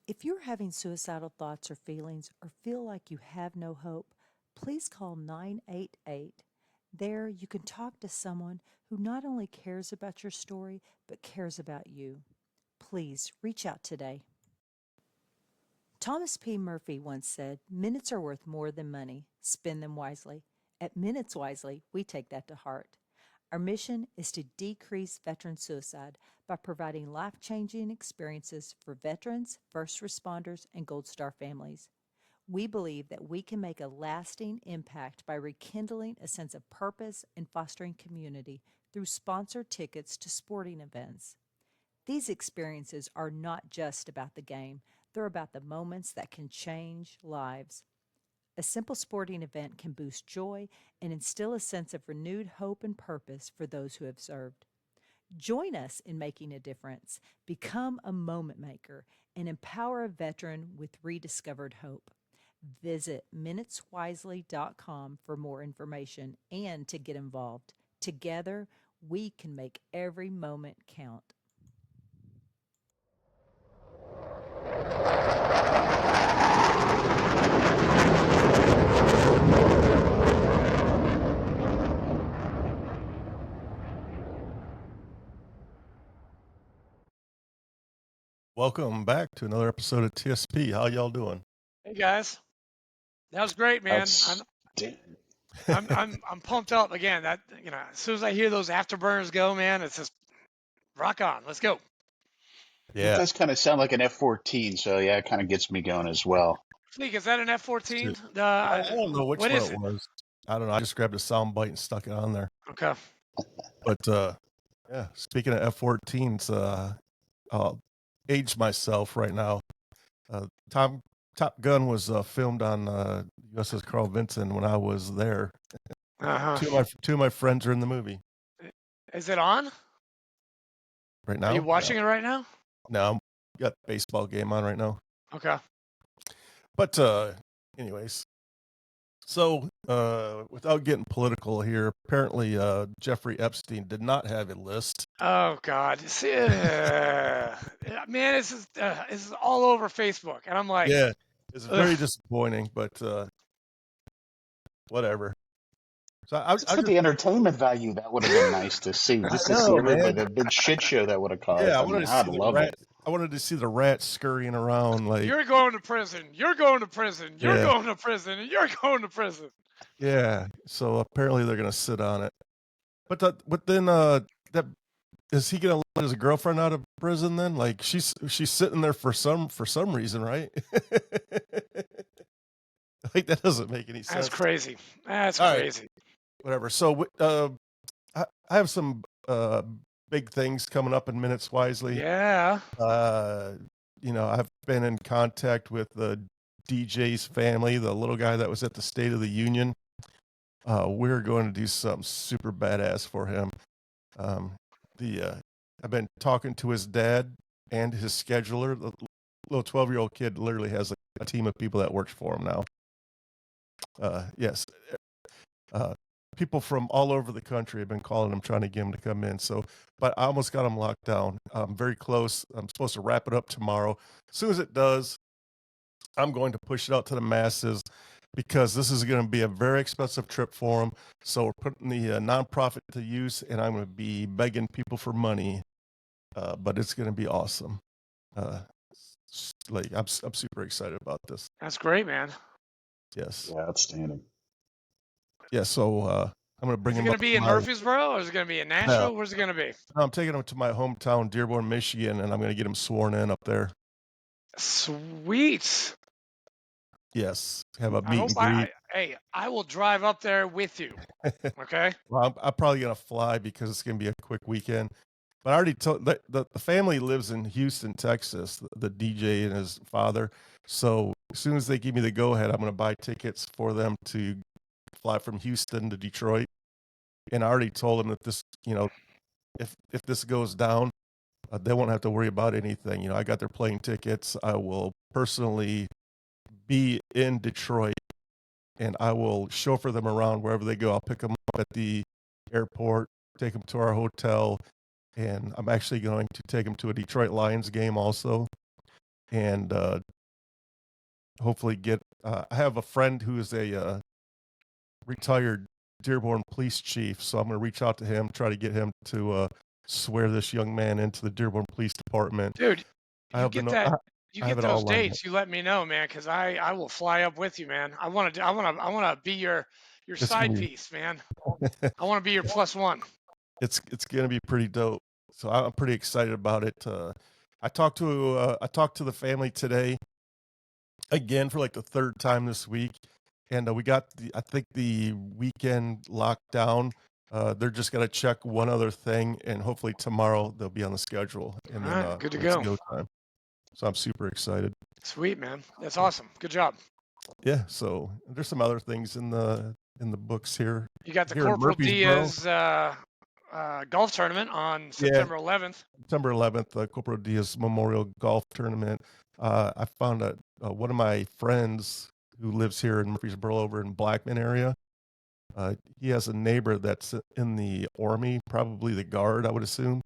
If you're having suicidal thoughts or feelings or feel like you have no hope, please call 988. There, you can talk to someone who not only cares about your story, but cares about you. Please reach out today. Thomas P. Murphy once said, "Minutes are worth more than money. Spend them wisely." At Minutes Wisely, we take that to heart. Our mission is to decrease veteran suicide by providing life-changing experiences for veterans, first responders, and Gold Star families. We believe that we can make a lasting impact by rekindling a sense of purpose and fostering community through sponsored tickets to sporting events. These experiences are not just about the game, they're about the moments that can change lives. A simple sporting event can boost joy and instill a sense of renewed hope and purpose for those who have served. Join us in making a difference. Become a moment maker and empower a veteran with rediscovered hope. Visit minuteswisely.com for more information and to get involved. Together, we can make every moment count. Welcome back to another episode of TSP. How y'all doing? Hey guys, that was great, man. I'm pumped up again. That as soon as I hear those afterburners go, man, it's just rock on. Let's go. Yeah, it does kind of sound like an F-14, so yeah, it kind of gets me going as well. Fleek, is that an F-14? I don't know which one it was. I don't know. I just grabbed a sound bite and stuck it on there. Okay. But yeah, speaking of F-14s, I'll age myself right now. Top Gun was filmed on USS Carl Vinson when I was there. Two of my friends are in the movie. Is it on right now? Are you watching it right now? No, I'm got a baseball game on right now. Okay. But anyways, so without getting political here, apparently Jeffrey Epstein did not have a list. Oh God, man, this is all over Facebook, and I'm like, yeah, it's very disappointing, but whatever. So for the entertainment value, that would have been nice to see. Just to see everybody, the big shit show that would have caused. Yeah, I'd love it. I wanted to see the rats scurrying around like, you're going to prison, you're going to prison, you're going to prison, and you're going to prison. Yeah, so apparently they're gonna sit on it. But then that is he gonna let his girlfriend out of prison then? Like she's sitting there for some reason, right? Like that doesn't make any sense. That's crazy. That's crazy. Right. Whatever. So I have some big things coming up in Minutes Wisely. Yeah. I've been in contact with the DJ's family, the little guy that was at the State of the Union. We're going to do something super badass for him. I've been talking to his dad and his scheduler. The little 12-year-old kid literally has a team of people that works for him now. Yes. People from all over the country have been calling him, trying to get him to come in. So, but I almost got him locked down. I'm very close. I'm supposed to wrap it up tomorrow. As soon as it does, I'm going to push it out to the masses because this is going to be a very expensive trip for him. So we're putting the nonprofit to use, and I'm going to be begging people for money. But it's going to be awesome. I'm super excited about this. That's great, man. Yes. Yeah, outstanding. Yeah, so I'm going to bring him. Is it going to be in Murfreesboro, or is it going to be in Nashville? No. Where's it going to be? No, I'm taking him to my hometown, Dearborn, Michigan, and I'm going to get him sworn in up there. Sweet. Yes, have a meet and greet. I will drive up there with you. Okay. Well, I'm probably going to fly because it's going to be a quick weekend. But I already told the family lives in Houston, Texas, the DJ and his father. So as soon as they give me the go-ahead, I'm going to buy tickets for them to fly from Houston to Detroit. And I already told them that this, if this goes down, they won't have to worry about anything. I got their plane tickets. I will personally be in Detroit, and I will chauffeur them around wherever they go. I'll pick them up at the airport, take them to our hotel, and I'm actually going to take them to a Detroit Lions game also. and hopefully get. I have a friend who is a retired Dearborn police chief, so I'm going to reach out to him, try to get him to swear this young man into the Dearborn Police Department. Dude, I you have get the that. I You I have get it all those lined up. dates. You let me know, man, because I will fly up with you, man. I want to be your It's side gonna piece, man. I want to be your plus one. it's gonna be pretty dope. So I'm pretty excited about it. I talked to the family today again for like the third time this week, and we got I think the weekend locked down. They're just gonna check one other thing, and hopefully tomorrow they'll be on the schedule, and All then right, good to it's go. go time. So I'm super excited. Sweet, man. That's awesome. Good job. Yeah. So there's some other things in the books here. You got the Here in Corporal Murfreesboro. Diaz golf tournament on Yeah, September 11th. September 11th, Corporal Diaz Memorial Golf Tournament. I found one of my friends who lives here in Murfreesboro over in Blackman area. He has a neighbor that's in the Army, probably the Guard, I would assume.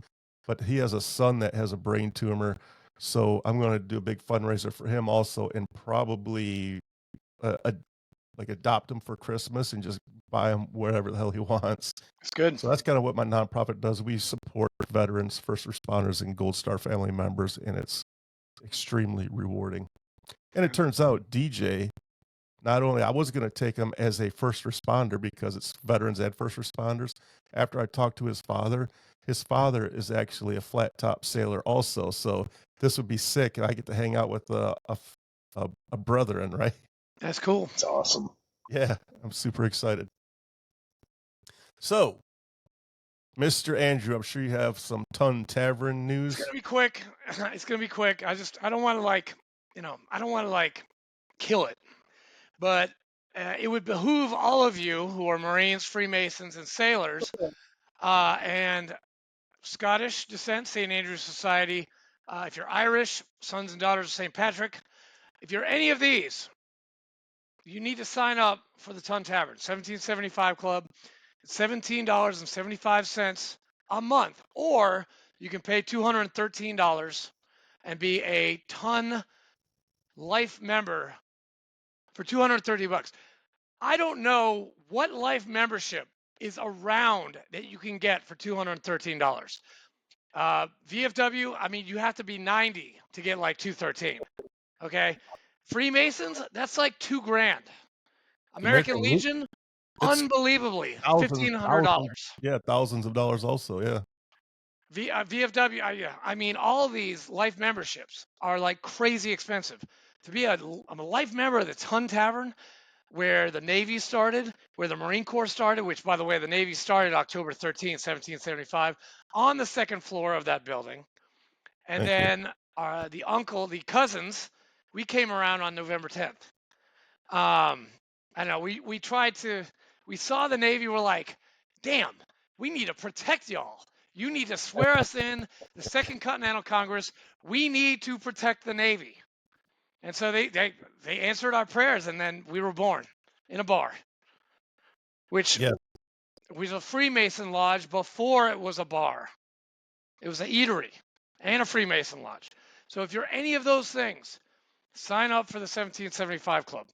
But he has a son that has a brain tumor. So I'm going to do a big fundraiser for him also, and probably like adopt him for Christmas and just buy him wherever the hell he wants. It's good. So that's kind of what my nonprofit does. We support veterans, first responders, and Gold Star family members, and it's extremely rewarding. And it turns out DJ, not only I was going to take him as a first responder because it's veterans and first responders. After I talked to his father is actually a flat top sailor also. So this would be sick, and I get to hang out with a brethren, right? That's cool. It's awesome. Yeah, I'm super excited. So, Mr. Andrew, I'm sure you have some Ton Tavern news. It's gonna be quick. It's gonna be quick. I don't want to kill it, but it would behoove all of you who are Marines, Freemasons, and sailors, and Scottish descent, St. Andrew's Society. If you're Irish, Sons and Daughters of St. Patrick. If you're any of these, you need to sign up for the Ton Tavern, 1775 Club. It's $17.75 a month, or you can pay $213 and be a Ton Life member for $230. I don't know what life membership is around that you can get for $213. VFW, I mean, you have to be 90 to get like $213. Okay. Freemasons, that's like $2,000. American Legion, It's unbelievably, thousands, $1,500. yeah, thousands of dollars also, yeah. VFW, I mean, all of these life memberships are like crazy expensive. To be I'm a life member of the Ton Tavern, where the Navy started, where the Marine Corps started, which, by the way, the Navy started October 13th, 1775, on the second floor of that building. And Thank you. then the cousins, we came around on November 10th. I know we saw the Navy, we're like, damn, we need to protect y'all. You need to swear us in the Second Continental Congress. We need to protect the Navy. And so they answered our prayers, and then we were born in a bar, which Yeah. was a Freemason lodge before it was a bar. It was an eatery and a Freemason lodge. So if you're any of those things, sign up for the 1775 Club,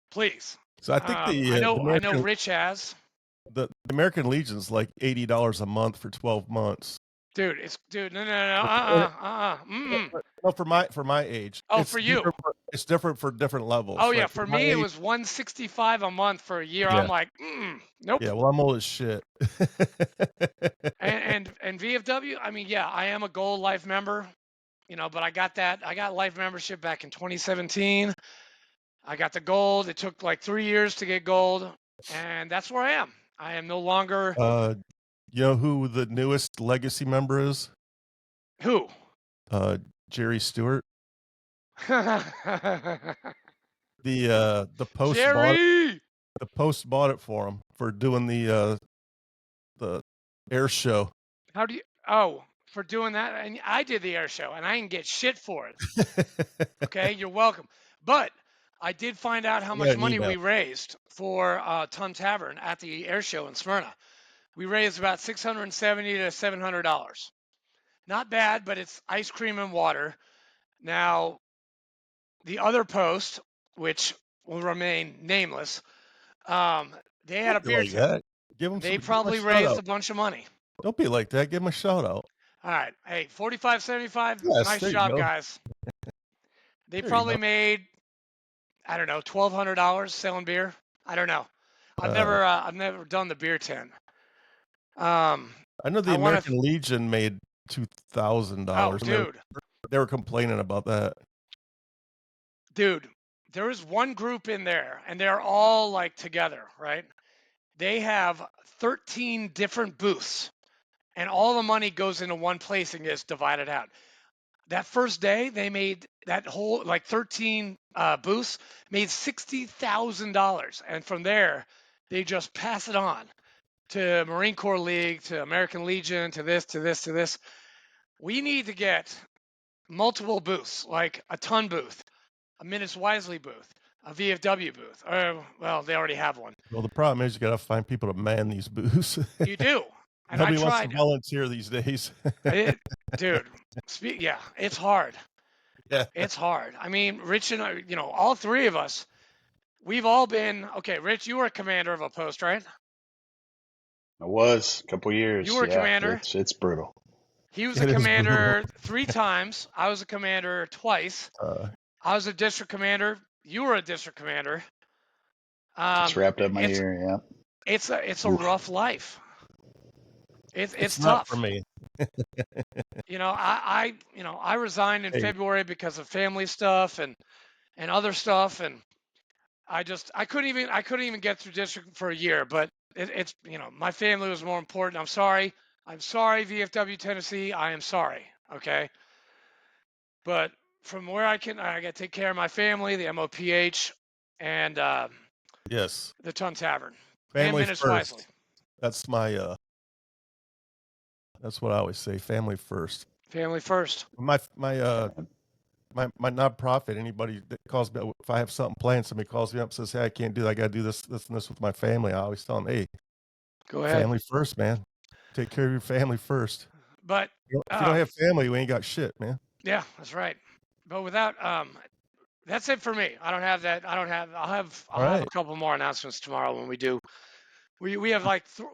please. So I think I know Rich has. the American Legion's like $80 a month for 12 months. No. No, for my age. Oh, for you. It's different for different levels. Oh yeah, Like for my me it age- was $165 a month for a year. Yeah. I'm like, nope. Yeah, well, I'm old as shit. And VFW, I mean, yeah, I am a Gold Life member, but I got Life membership back in 2017. I got the Gold. It took like 3 years to get Gold, and that's where I am. I am no longer. You know who the newest legacy member is? Who? Jerry Stewart. Jerry! The Post bought it for him for doing the air show. How do you? Oh, for doing that, and I did the air show, and I didn't get shit for it. Okay, you're welcome. But I did find out how much money we raised for Ton Tavern at the air show in Smyrna. We raised about $670 to $700. Not bad, but it's ice cream and water. Now, the other post, which will remain nameless, they had a Don't be beer like tent. that. Give them They give 'em a probably shout raised out. a bunch of money. Don't be like that. Give them a shout out. All right. Hey, 45.75. Yes, Nice there you job, go. guys. They There you probably go. made, I don't know, $1,200 selling beer. I don't know. I've never done the beer tent. I know the I wanna American Legion made $2,000. Oh, dude. They were complaining about that. Dude, there is one group in there, and they're all like together, right? They have 13 different booths, and all the money goes into one place and gets divided out. That first day, they made that whole like 13 booths made $60,000, and from there, they just pass it on to Marine Corps League, to American Legion, to this, to this, to this. We need to get multiple booths, like a ton booth, a Minutes Wisely booth, a VFW booth. Well, they already have one. Well, the problem is you got to find people to man these booths. You do. And Nobody I wants to tried. volunteer these days. Dude, yeah, it's hard. Yeah. It's hard. I mean, Rich and I, all three of us, we've all been, okay, Rich, you were a commander of a post, right? I was a couple years. You were a Yeah, commander. It's brutal. He was a commander 3 times. I was a commander twice. I was a district commander. You were a district commander. Just wrapped up my year. Yeah. It's a rough life. It's tough. Not for me. I resigned in February because of family stuff and other stuff, and I couldn't even get through district for a year. But it's my family was more important. I'm sorry, VFW Tennessee. I am sorry. Okay. But from where I got to take care of my family, the MOPH, and yes, the Ton Tavern, family and Minutes first. Wisely. That's my that's what I always say. Family first. Family first. My nonprofit. Anybody that calls me, if I have something planned, somebody calls me up and says, "Hey, I can't do that. I got to do this, and this with my family." I always tell them, "Hey, go ahead. Family first, man. Take care of your family first." But if you don't have family, you ain't got shit, man. Yeah, that's right. But without that's it for me. I don't have that. I'll have a couple more announcements tomorrow when we do. We have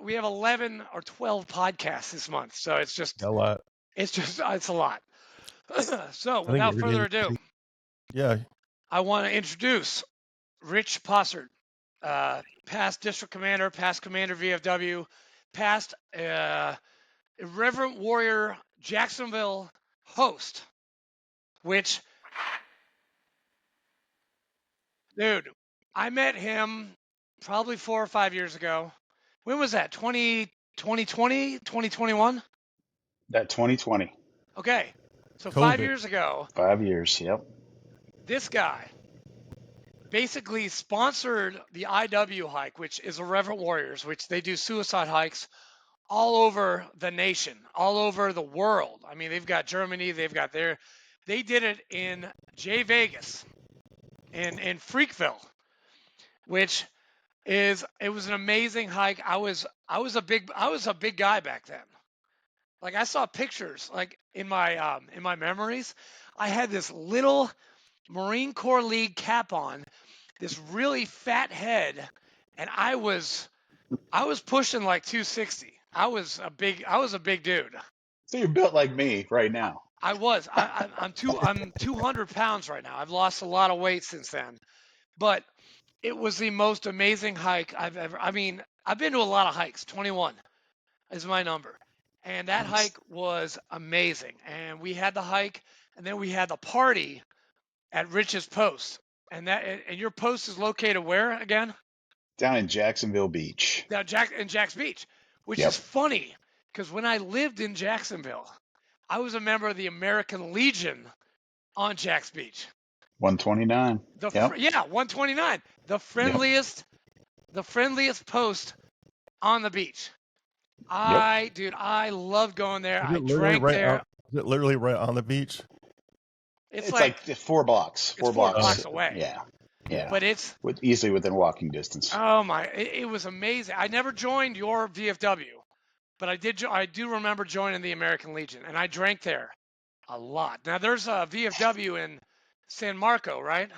we have 11 or 12 podcasts this month, so it's just a lot. It's a lot. So without further ado, I want to introduce Rich Possert, past district commander, past commander VFW, past Irreverent Warrior Jacksonville host, which, dude, I met him probably 4 or 5 years ago. When was that? 2020, 2021? That 2020. Okay. So COVID. 5 years ago. 5 years, yep. This guy basically sponsored the IW hike, which is Irreverent Warriors, which they do suicide hikes all over the nation, all over the world. I mean, they've got Germany, they did it in J Vegas, in Freakville, which it was an amazing hike. I was a big guy back then. Like, I saw pictures, like in my memories, I had this little Marine Corps League cap on, this really fat head, and I was pushing like 260. I was a big dude. So you're built like me right now. I was. I'm 200 pounds right now. I've lost a lot of weight since then, but it was the most amazing hike I've ever. I mean, I've been to a lot of hikes. 21 is my number, and that hike was amazing. And we had the hike, and then we had the party at Rich's post, and your post is located where again? Down in Jacksonville Beach. Now, Jack's Beach, which is funny because when I lived in Jacksonville, I was a member of the American Legion on Jack's Beach. 129. 129. The friendliest post on the beach. I love going there. I drank there. Is it literally right on the beach? It's like 4 blocks. 4 blocks away. Yeah. But it's easily within walking distance. Oh my! It was amazing. I never joined your VFW, but I do remember joining the American Legion, and I drank there A lot. Now there's a VFW in San Marco, right?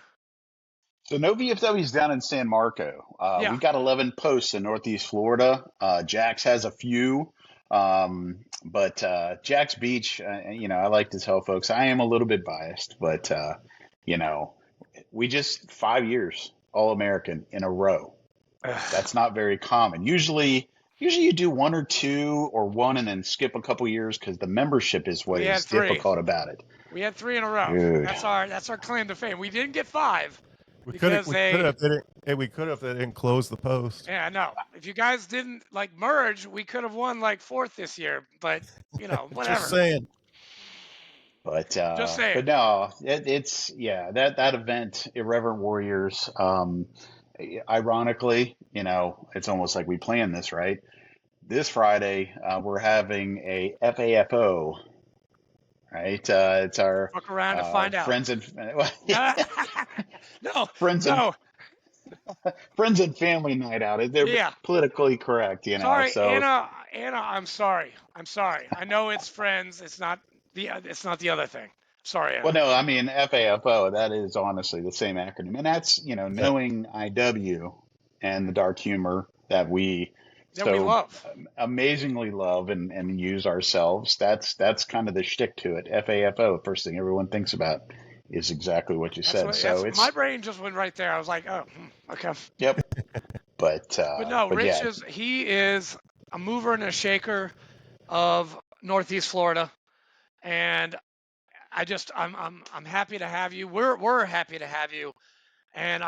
So no VFWs down in San Marco. Yeah. We've got 11 posts in Northeast Florida. Jax has a few, but Jax Beach, I like to tell folks I am a little bit biased, but we just 5 years All-American in a row. That's not very common. Usually you do one or two or one and then skip a couple years because the membership is what is difficult about it. We had 3 in a row. Dude. That's our claim to fame. We didn't get 5. We could have they didn't close the post. Yeah, no. If you guys didn't merge, we could have won 4th this year. But whatever. Just saying. But just saying. But no, it's that event, Irreverent Warriors. Ironically, it's almost like we planned this, right? This Friday, we're having a FAFO. Right, it's our fuck around and find out. Friends and no, friends no. and friends and family night out. They're politically correct, Sorry, So Anna, I'm sorry. I know it's friends. It's not the other thing. Sorry, Anna. Well, no, I mean FAFO. That is honestly the same acronym, and that's knowing IW and the dark humor that we love, amazingly love and use ourselves. That's kind of the shtick to it. FAFO. First thing everyone thinks about is exactly what you said. My brain just went right there. I was like, oh, okay. Yep. But no, Rich is a mover and a shaker of Northeast Florida, and I'm happy to have you. We're happy to have you, and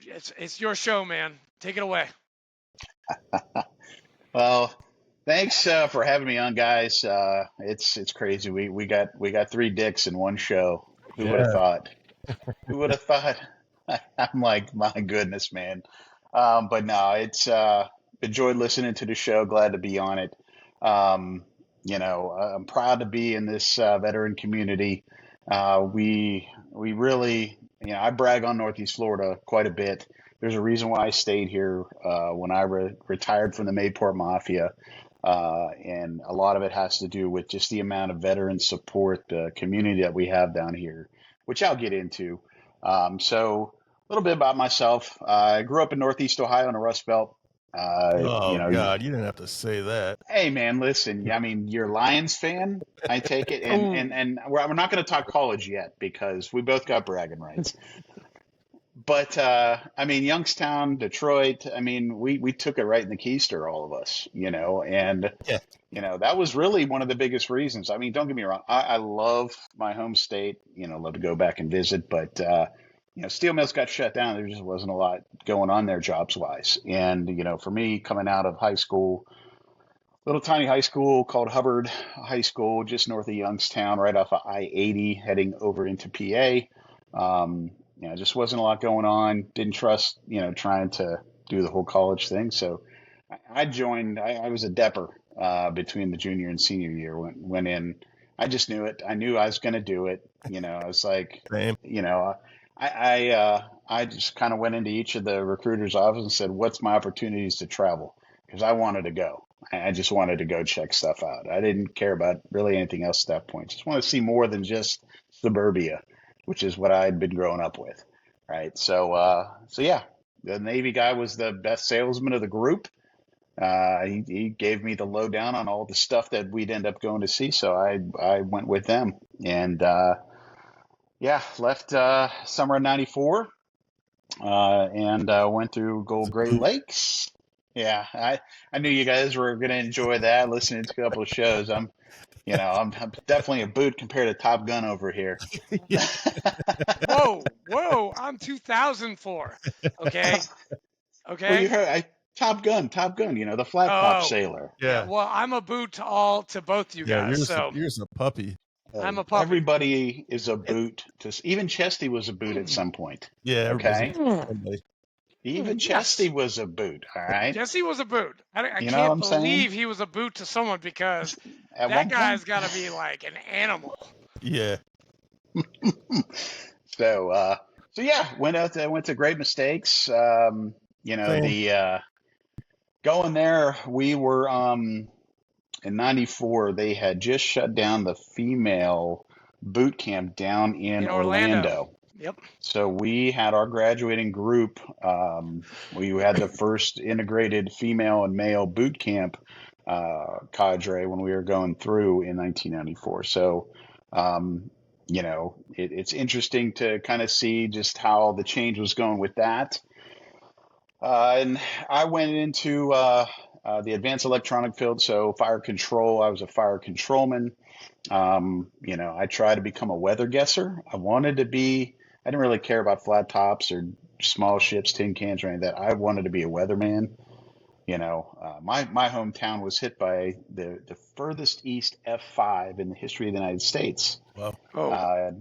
it's your show, man. Take it away. Well, thanks for having me on, guys. It's crazy. We got 3 dicks in one show. Who would have thought? Who would have thought? I'm like, my goodness, man. But no, it's enjoyed listening to the show. Glad to be on it. I'm proud to be in this veteran community. We really, I brag on Northeast Florida quite a bit. There's a reason why I stayed here when I retired from the Mayport Mafia, and a lot of it has to do with just the amount of veteran support, the community that we have down here, which I'll get into. So a little bit about myself. I grew up in Northeast Ohio in a Rust Belt. God, you didn't have to say that. Hey, man, listen. I mean, you're a Lions fan, I take it, and we're not going to talk college yet because we both got bragging rights. But I mean, Youngstown, Detroit. I mean, we took it right in the keister, all of us, and that was really one of the biggest reasons. I mean, don't get me wrong, I love my home state. Love to go back and visit, but steel mills got shut down. There just wasn't a lot going on there jobs wise, and for me, coming out of high school, little tiny high school called Hubbard High School, just north of Youngstown, right off of I-80, heading over into PA. Just wasn't a lot going on. Didn't trust, trying to do the whole college thing. So I joined, I was a depper between the junior and senior year. Went in, I just knew it. I knew I was going to do it. I was like, Same. I just kind of went into each of the recruiters' office and said, what's my opportunities to travel? Because I wanted to go. I just wanted to go check stuff out. I didn't care about really anything else at that point. Just want to see more than just suburbia, which is what I had been growing up with, right? So yeah, the Navy guy was the best salesman of the group. He gave me the lowdown on all the stuff that we'd end up going to see, so I went with them, and left summer of '94, and went through Great Lakes. Yeah, I knew you guys were going to enjoy that. Listening to a couple of shows, I'm definitely a boot compared to Top Gun over here. Whoa! I'm 2004. Okay. Well, you heard Top Gun. The flat top sailor. Yeah. Well, I'm a boot to both you guys. You're a puppy. I'm a puppy. Everybody is a boot. Even Chesty was a boot at some point. Yeah. Okay. Even Chesty was a boot. All right. Chesty was a boot. I You know can't what I'm believe saying? he was a boot to someone because At that one guy's point. got to be like an animal. Yeah. So yeah, went to Great Mistakes. Same. Going there, we were in '94. They had just shut down the female boot camp down in Orlando. Orlando. Yep. So we had our graduating group. We had the first integrated female and male boot camp cadre when we were going through in 1994. So, it's interesting to kind of see just how the change was going with that. And I went into the advanced electronic field, so fire control. I was a fire controlman. I tried to become a weather guesser. I didn't really care about flat tops or small ships, tin cans, or any of that. I wanted to be a weatherman. My hometown was hit by the furthest east F5 in the history of the United States. Wow.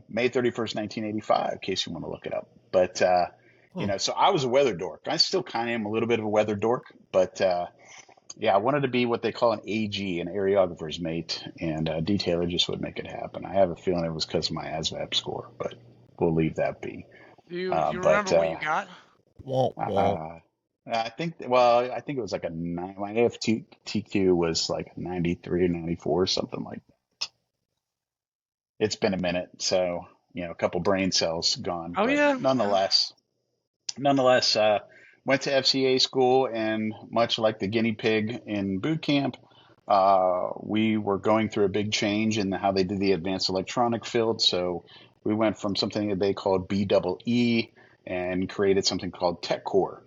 May 31st, 1985, in case you want to look it up. But, so I was a weather dork. I still kind of am a little bit of a weather dork, but I wanted to be what they call an AG, an areographer's mate, and detailer just would make it happen. I have a feeling it was because of my ASVAB score, but we'll leave that be. Do you remember what you got? I think it was like a 9. My AFTQ was like 93 or 94, something like that. It's been a minute, so a couple brain cells gone. Oh, but yeah. Nonetheless, went to FCA school, and much like the guinea pig in boot camp, we were going through a big change in how they did the advanced electronic field. So we went from something that they called BEE and created something called Tech Core.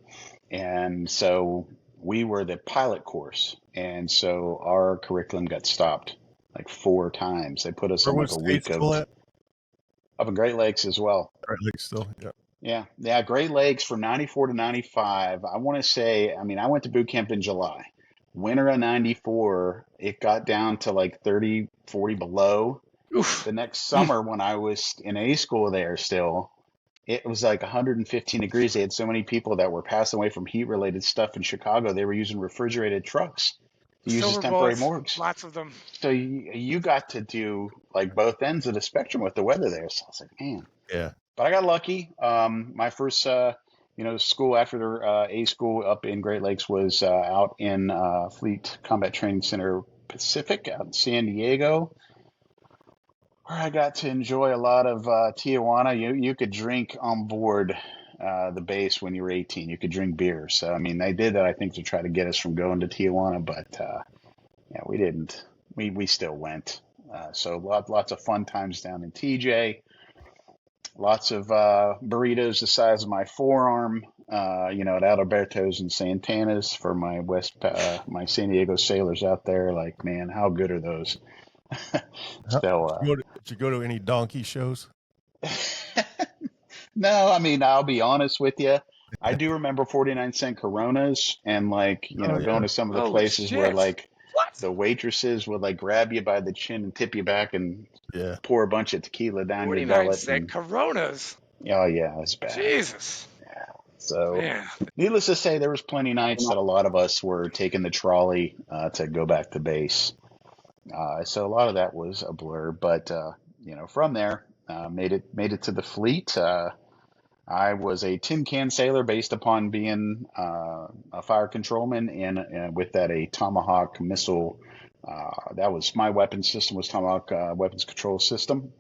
And so we were the pilot course. And so our curriculum got stopped like 4 times. They put us Where on was like a the week school at? up in Great Lakes as well. Great Lakes still, yeah. Yeah. Great Lakes from 94 to 95. I want to say, I went to boot camp in July. Winter of 94, it got down to like 30, 40 below. Oof. The next summer when I was in A school there still, it was like 115 degrees. They had so many people that were passing away from heat-related stuff in Chicago. They were using refrigerated trucks to use as Silver temporary bullets, morgues. lots of them. So you got to do like both ends of the spectrum with the weather there. So I was like, man. Yeah. But I got lucky. My first, school after the A school up in Great Lakes was out in Fleet Combat Training Center Pacific out in San Diego, where I got to enjoy a lot of Tijuana. You could drink on board the base when you were 18. You could drink beer. So, they did that, I think, to try to get us from going to Tijuana. But, we didn't. We still went. So lots of fun times down in TJ. Lots of burritos the size of my forearm, at Adalberto's and Santana's for my my San Diego sailors out there. Like, man, how good are those? So, did you go to any donkey shows? No, I'll be honest with you. I do remember 49-cent Coronas and going to some of the places where the waitresses would grab you by the chin and tip you back and pour a bunch of tequila down your gullet. 49-cent Coronas. Oh yeah, it's bad. Jesus. Yeah. So, Man. Needless to say, there was plenty of nights that a lot of us were taking the trolley to go back to base. So a lot of that was a blur, but from there, made it to the fleet. I was a tin can sailor based upon being a fire controlman and with that a Tomahawk missile. That was my weapon system was Tomahawk weapons control system.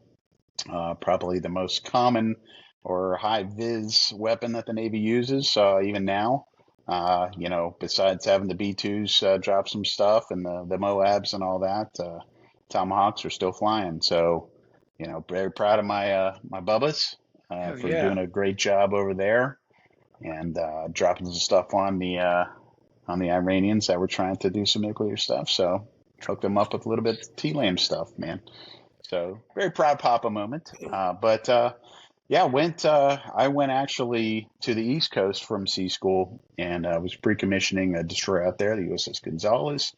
Probably the most common or high vis weapon that the Navy uses even now. Besides having the B-2s drop some stuff and the Moabs and all that, Tomahawks are still flying. So, very proud of my Bubbas for doing a great job over there and dropping some stuff on the Iranians that were trying to do some nuclear stuff. So, hooked them up with a little bit of T-LAM stuff, man. So, very proud Papa moment. I went actually to the East Coast from Sea School and was pre-commissioning a destroyer out there, the USS Gonzales.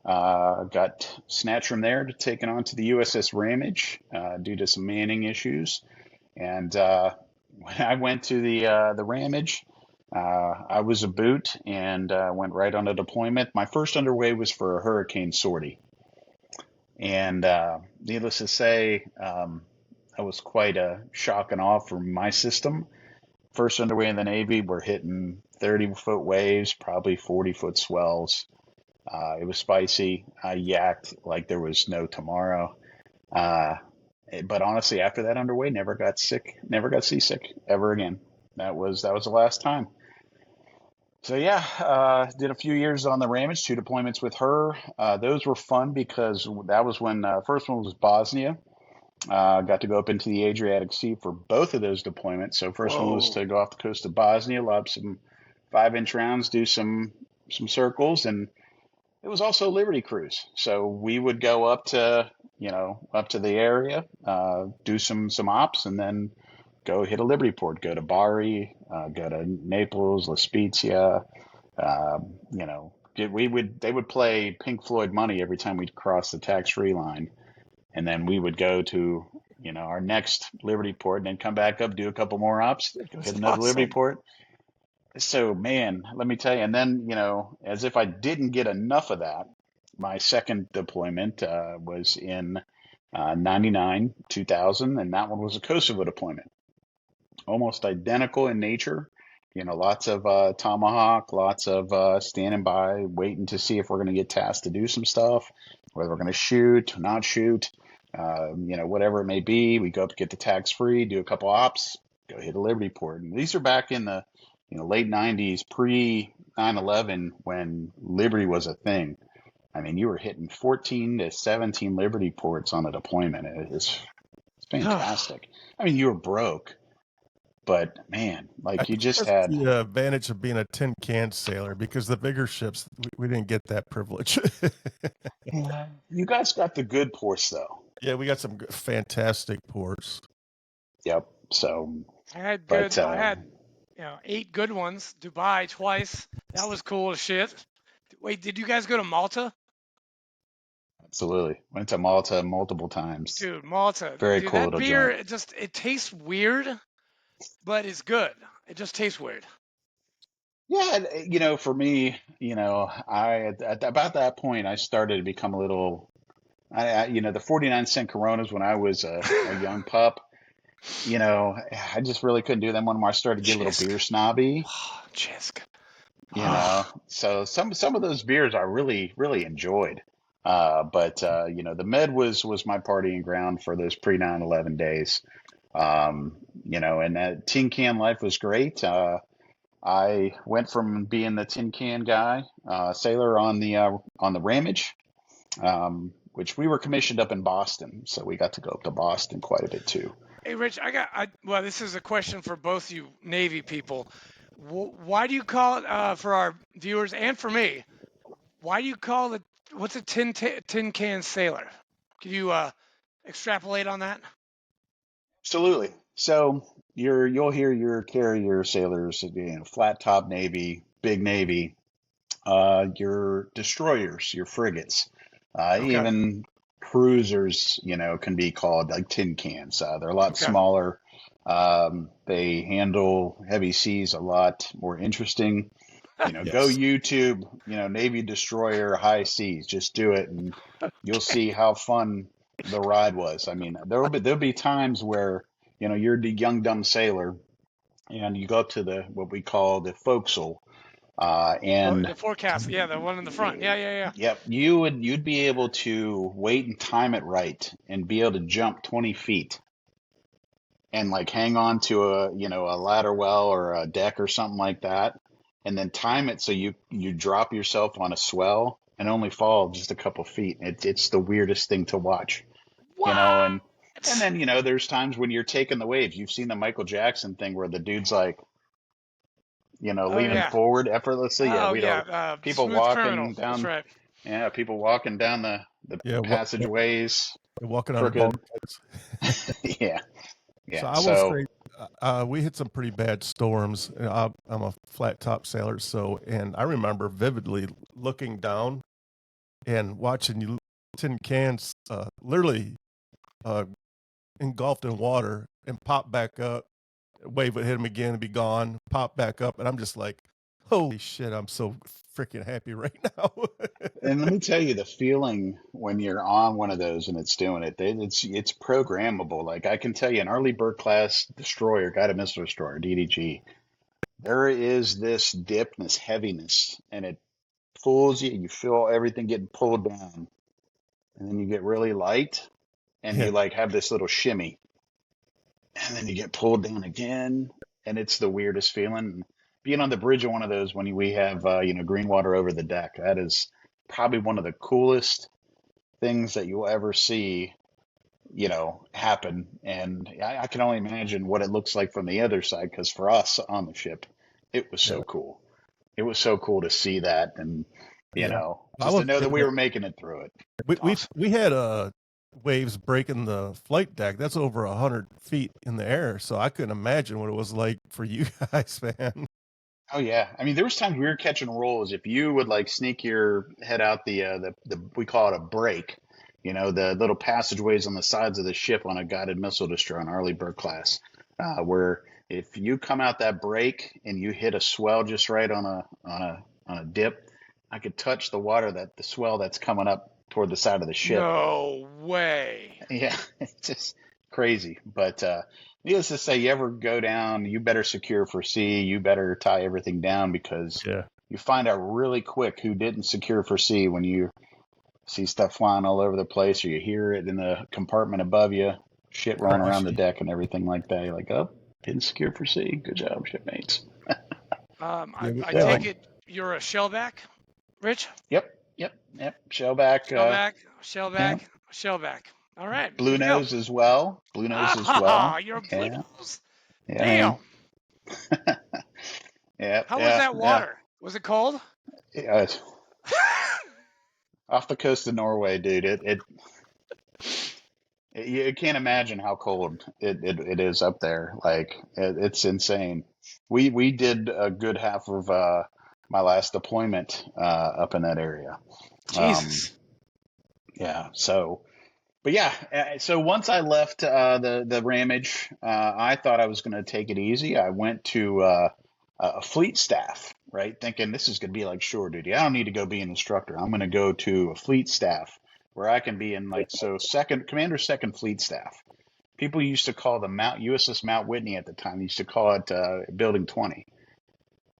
Got snatched from there to taken on to the USS Ramage due to some manning issues. And when I went to the Ramage, I was a boot and went right on a deployment. My first underway was for a hurricane sortie. And needless to say, that was quite a shock and awe for my system. First underway in the Navy, we're hitting 30-foot waves, probably 40-foot swells. It was spicy. I yacked like there was no tomorrow. But honestly, after that underway, never got seasick ever again. That was the last time. So yeah, did a few years on the Ramage, 2 deployments with her. Those were fun because that was when first one was Bosnia. Got to go up into the Adriatic Sea for both of those deployments. So first one was Whoa. to go off the coast of Bosnia, lob some 5-inch rounds, do some circles, and it was also a Liberty cruise. So we would go up to the area, do some ops, and then go hit a Liberty port, go to Bari, go to Naples, La Spezia. They would play Pink Floyd Money every time we'd cross the tax-free line, and then we would go to our next Liberty port, and then come back up, do a couple more ops, go hit another Liberty Awesome. port. So man, let me tell you, and then as if I didn't get enough of that, my second deployment was in 99, 2000, and that one was a Kosovo deployment. Almost identical in nature. Lots of Tomahawk, lots of standing by, waiting to see if we're going to get tasked to do some stuff, whether we're going to shoot, not shoot, whatever it may be. We go up to get the tax free, do a couple ops, go hit a Liberty port. And these are back in the late 90s, pre 9/11, when Liberty was a thing. I mean, you were hitting 14 to 17 Liberty ports on a deployment. It's fantastic. I mean, you were broke, but man, like you just That's had. the advantage of being a tin can sailor, because the bigger ships, we didn't get that privilege. You guys got the good ports, though. Yeah, we got some fantastic ports. Yep. So I had But, good. I had 8 good ones. Dubai twice. That was cool as shit. Wait, did you guys go to Malta? absolutely, went to Malta multiple times. Dude, Malta. Very Dude, cool that little beer, joint. it tastes weird, but it's good. It just tastes weird. Yeah, for me, I at about that point I started to become a little. The 49-cent Coronas when I was a young pup. I just really couldn't do them when I started to get a little beer snobby. Chisk. So some of those beers I really really enjoyed. But the Med was my partying ground for those pre 9/11 days. And that tin can life was great. I went from being the tin can guy, sailor on the Ramage, which we were commissioned up in Boston, so we got to go up to Boston quite a bit too. Hey, Rich, well, this is a question for both you Navy people. Why do you call it, for our viewers and for me, why do you call it, what's a tin can sailor? Can you extrapolate on that? Absolutely. So you'll hear your carrier sailors, flat top Navy, big Navy, your destroyers, your frigates, Okay. even cruisers, can be called like tin cans. They're a lot Okay. smaller. They handle heavy seas a lot more interesting. Go Yes. YouTube, Navy destroyer high seas. Just do it, and you'll see how fun the ride was. I mean, there'll be times where you're the young dumb sailor, and you go up to what we call the forecastle, and The forecast, yeah, the one in the front. Yeah. yep, you'd be able to wait and time it right, and be able to jump 20 feet, and like hang on to a ladder well or a deck or something like that, and then time it so you drop yourself on a swell and only fall just a couple feet. It's the weirdest thing to watch, What? and then there's times when you're taking the waves. You've seen the Michael Jackson thing where the dude's like leaning Yeah. forward effortlessly. Yeah, Oh, yeah. people Smooth Criminal. walking That's down. right. Yeah, people walking down the Yeah, passageways. walking on Crooked. bulkheads. Yeah. So I will say, we hit some pretty bad storms. I'm a flat top sailor, and I remember vividly looking down and watching you tin cans literally engulfed in water and pop back up. Wave would hit them again and be gone. Pop back up, and I'm just like, holy shit! I'm so freaking happy right now. And let me tell you, the feeling when you're on one of those and it's doing it, it's programmable. Like I can tell you, an early bird class destroyer, guided missile destroyer, DDG, there is this dip and this heaviness, and it pulls you. You feel everything getting pulled down, and then you get really light, and you like have this little shimmy, and then you get pulled down again, and it's the weirdest feeling. Being on the bridge of one of those when we have green water over the deck, that is probably one of the coolest things that you'll ever see, happen. And I can only imagine what it looks like from the other side, because for us on the ship, it was so cool. It was so cool to see that, and just to know that we were making it through it. We had waves breaking the flight deck. That's over 100 feet in the air, so I couldn't imagine what it was like for you guys, man. Oh yeah, I mean, there was times we were catching rolls. If you would like sneak your head out the we call it a break, the little passageways on the sides of the ship on a guided missile destroyer on Arleigh Burke class, where if you come out that break and you hit a swell just right on a dip, I could touch the water the swell that's coming up toward the side of the ship. No way. Yeah, it's just crazy. But needless to say, you ever go down, you better secure for sea. You better tie everything down, because you find out really quick who didn't secure for sea when you see stuff flying all over the place, or you hear it in the compartment above you, shit rolling around the deck and everything like that. You're like, oh, didn't secure for sea. Good job, shipmates. I take it you're a shellback, Rich? Yep. Shellback. Shellback. All right. Blue nose as well. You're a blue nose. Yeah. Damn. Yeah. How was that water? Was it cold? Yeah. Off the coast of Norway, dude. You can't imagine how cold it is up there. Like it's insane. We did a good half of my last deployment up in that area. Jesus. So once I left the Ramage, I thought I was going to take it easy. I went to a fleet staff, right? Thinking this is going to be like shore duty. I don't need to go be an instructor. I'm going to go to a fleet staff where I can be in Commander Second Fleet Staff. People used to call the USS Mount Whitney at the time. They used to call it Building 20.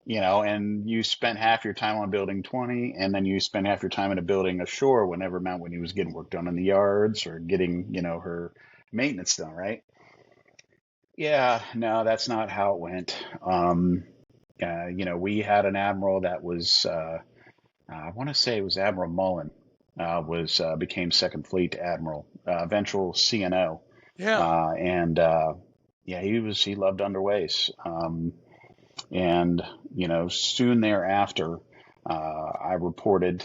And you spent half your time on Building 20, and then you spent half your time in a building ashore whenever Mount Whitney was getting work done in the yards or getting, her maintenance done, right? Yeah, no, that's not how it went. We had an admiral that was, I want to say it was Admiral Mullen, became Second Fleet Admiral, eventual CNO. Yeah. He loved underways. And, soon thereafter, I reported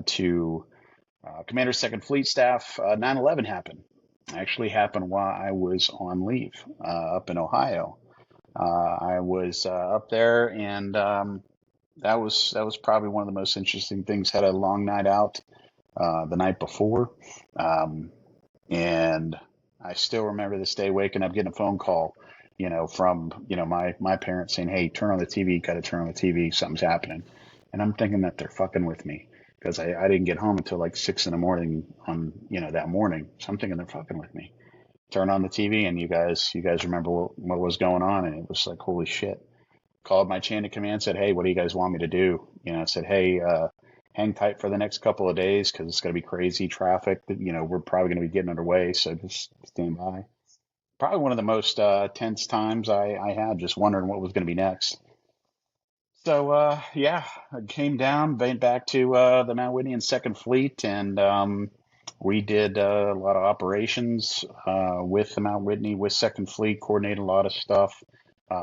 to Commander Second Fleet Staff. 9/11 happened. Actually happened while I was on leave up in Ohio. I was up there, and that was probably one of the most interesting things. Had a long night out the night before, and I still remember this day waking up, getting a phone call, from my parents saying, "Hey, turn on the TV. Got to turn on the TV. Something's happening." And I'm thinking that they're fucking with me, because I didn't get home until like 6 a.m. on that morning. So I'm thinking they're fucking with me. Turn on the TV, and you guys remember what was going on, and it was like, holy shit. Called my chain of command, said, "Hey, what do you guys want me to do?" I said, "Hey, hang tight for the next couple of days, because it's going to be crazy traffic. We're probably going to be getting underway, so just stand by." Probably one of the most tense times I had, just wondering what was going to be next. So, I came down, went back to the Mount Whitney and Second Fleet, and we did a lot of operations with the Mount Whitney, with Second Fleet, coordinated a lot of stuff,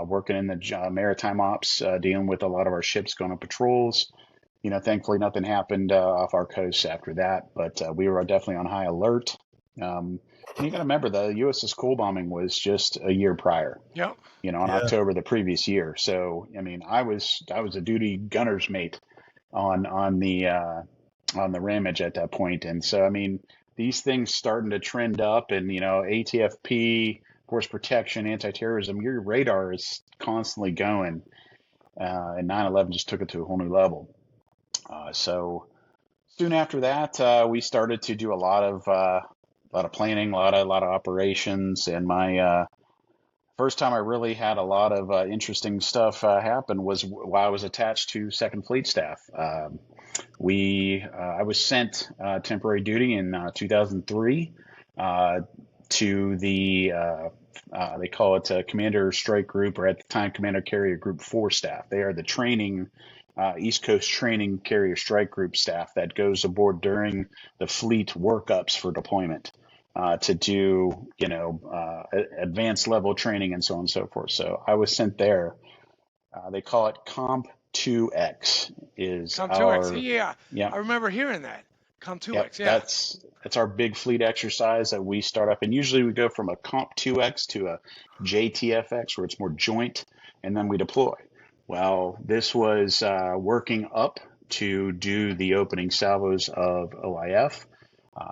working in the maritime ops, dealing with a lot of our ships going on patrols. Thankfully nothing happened off our coast after that, but we were definitely on high alert. And you got to remember, the USS Coal bombing was just a year prior. Yep. October the previous year. So, I mean, I was a duty gunner's mate on the Ramage at that point. And so, I mean, these things starting to trend up, and, ATFP, force protection, anti-terrorism, your radar is constantly going. And 9/11 just took it to a whole new level. So soon after that, we started to do a lot of planning, a lot of operations, and my first time I really had a lot of interesting stuff happen was while I was attached to Second Fleet Staff. I was sent temporary duty in 2003 to the they call it Commander Strike Group, or at the time Commander Carrier Group 4 staff. They are the training East Coast Training Carrier Strike Group staff that goes aboard during the fleet workups for deployment to do advanced level training and so on and so forth. So I was sent there. They call it Comp 2X. Comp 2X. Yeah. I remember hearing that. Comp 2X. Yep, that's our big fleet exercise that we start up, and usually we go from a Comp 2X to a JTFX, where it's more joint, and then we deploy. Well, this was working up to do the opening salvos of OIF.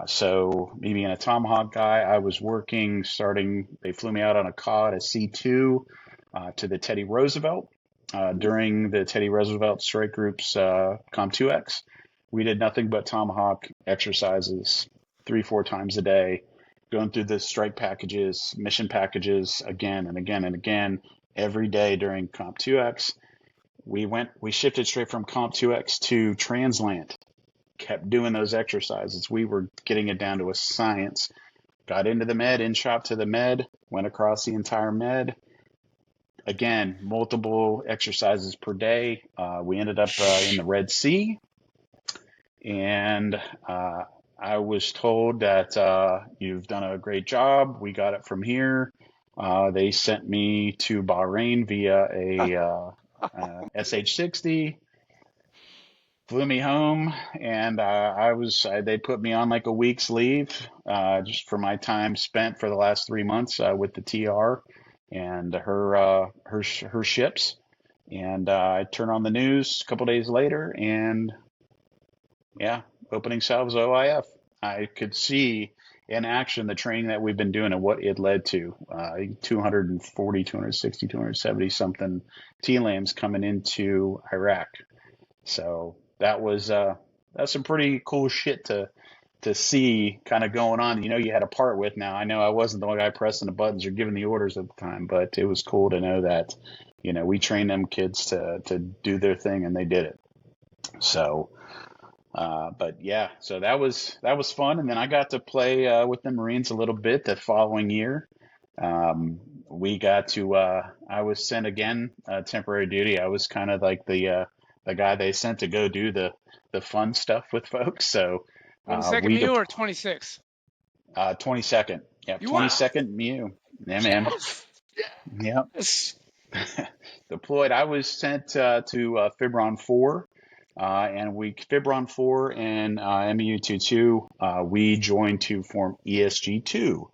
So me being a Tomahawk guy, I was working they flew me out on a COD, a C2, to the Teddy Roosevelt. During the Teddy Roosevelt Strike Group's Comp 2X, we did nothing but Tomahawk exercises 3-4 times a day, going through the strike packages, mission packages again and again and again every day during Comp 2X. We shifted straight from Comp 2X to Transland, kept doing those exercises. We were getting it down to a science. Got into the med, in shop to the med, went across the entire med. Again, multiple exercises per day. We ended up in the Red Sea, and I was told that you've done a great job. We got it from here. They sent me to Bahrain via a SH-60, flew me home, and they put me on like a week's leave just for my time spent for the last 3 months with the TR and her ships. And I turn on the news a couple days later, and opening salvos OIF. I could see in action the training that we've been doing and what it led to. 240, 260, 270 something TLAMs coming into Iraq. So that's some pretty cool shit to see kind of going on. You had a part with. Now I know I wasn't the one guy pressing the buttons or giving the orders at the time, but it was cool to know that we trained them kids to do their thing, and they did it. So so that was fun, and then I got to play with the Marines a little bit the following year. We got to I was sent again temporary duty. I was kind of like the guy they sent to go do the fun stuff with folks. So 22nd MEU or 26? 22nd. Yeah, 22nd MEU. Yeah, man. Yeah. Deployed. I was sent to Fibron 4. And Fibron 4 and MEU 22, we joined to form ESG 2.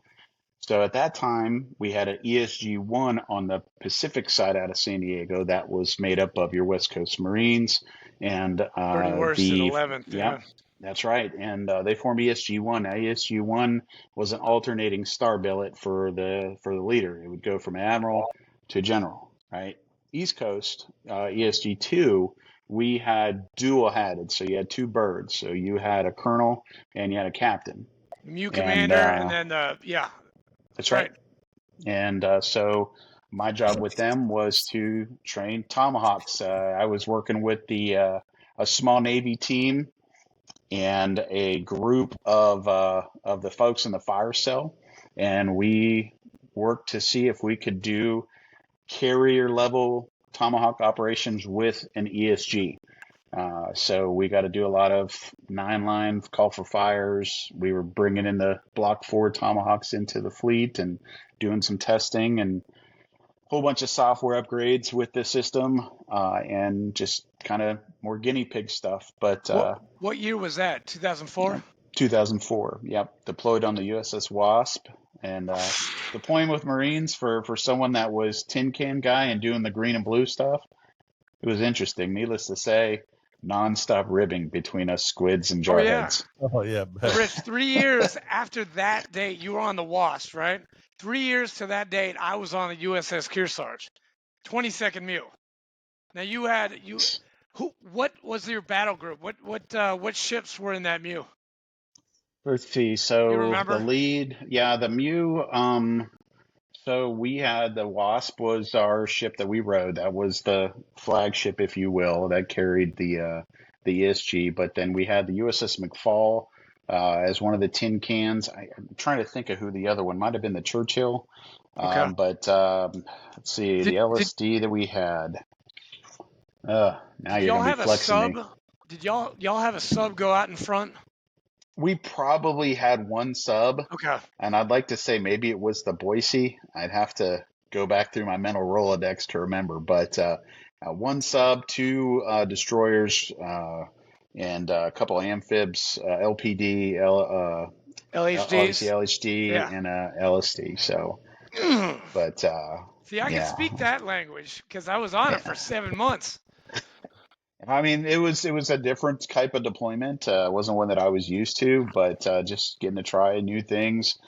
So at that time, we had an ESG 1 on the Pacific side out of San Diego that was made up of your West Coast Marines and 31st and 11th. Yeah, that's right. And they formed ESG 1. Now ESG 1 was an alternating star billet for the leader. It would go from admiral to general, right? East Coast ESG 2. We had dual hatted, so you had two birds. So you had a colonel and you had a captain. MEU commander, and then that's right. And so my job with them was to train Tomahawks. I was working with a small Navy team and a group of the folks in the fire cell, and we worked to see if we could do carrier level Tomahawk operations with an ESG. So we got to do a lot of 9-line call for fires. We were bringing in the Block 4 Tomahawks into the fleet and doing some testing and a whole bunch of software upgrades with the system and just kind of more guinea pig stuff. But what year was that? 2004? 2004. Yep. Deployed on the USS Wasp. And deploying with Marines for someone that was tin can guy and doing the green and blue stuff, it was interesting. Needless to say, nonstop ribbing between us squids and jarheads. Oh yeah. Rich, 3 years after that date, you were on the Wasp, right? 3 years to that date, I was on the USS Kearsarge, 22nd MEU. Now what was your battle group? What ships were in that MEU? Let's see. So the lead, the MEU. So we had the Wasp was our ship that we rode. That was the flagship, if you will, that carried the ESG. But then we had the USS McFall as one of the tin cans. I'm trying to think of who the other one might have been. The Churchill. Okay. But let's see, the Did LSD that we had. Now did you're y'all gonna be have a flexing sub? me. Did y'all have a sub go out in front? We probably had one sub, Okay. and I'd like to say maybe it was the Boise. I'd have to go back through my mental Rolodex to remember, but one sub, two destroyers, and a couple amphibs, LPD, obviously LHDs. LHD, Yeah. and LSD. So, but See, I can yeah, speak that language because I was on it for yeah. 7 months. I mean, it was a different type of deployment. It wasn't one that I was used to, but just getting to try new things.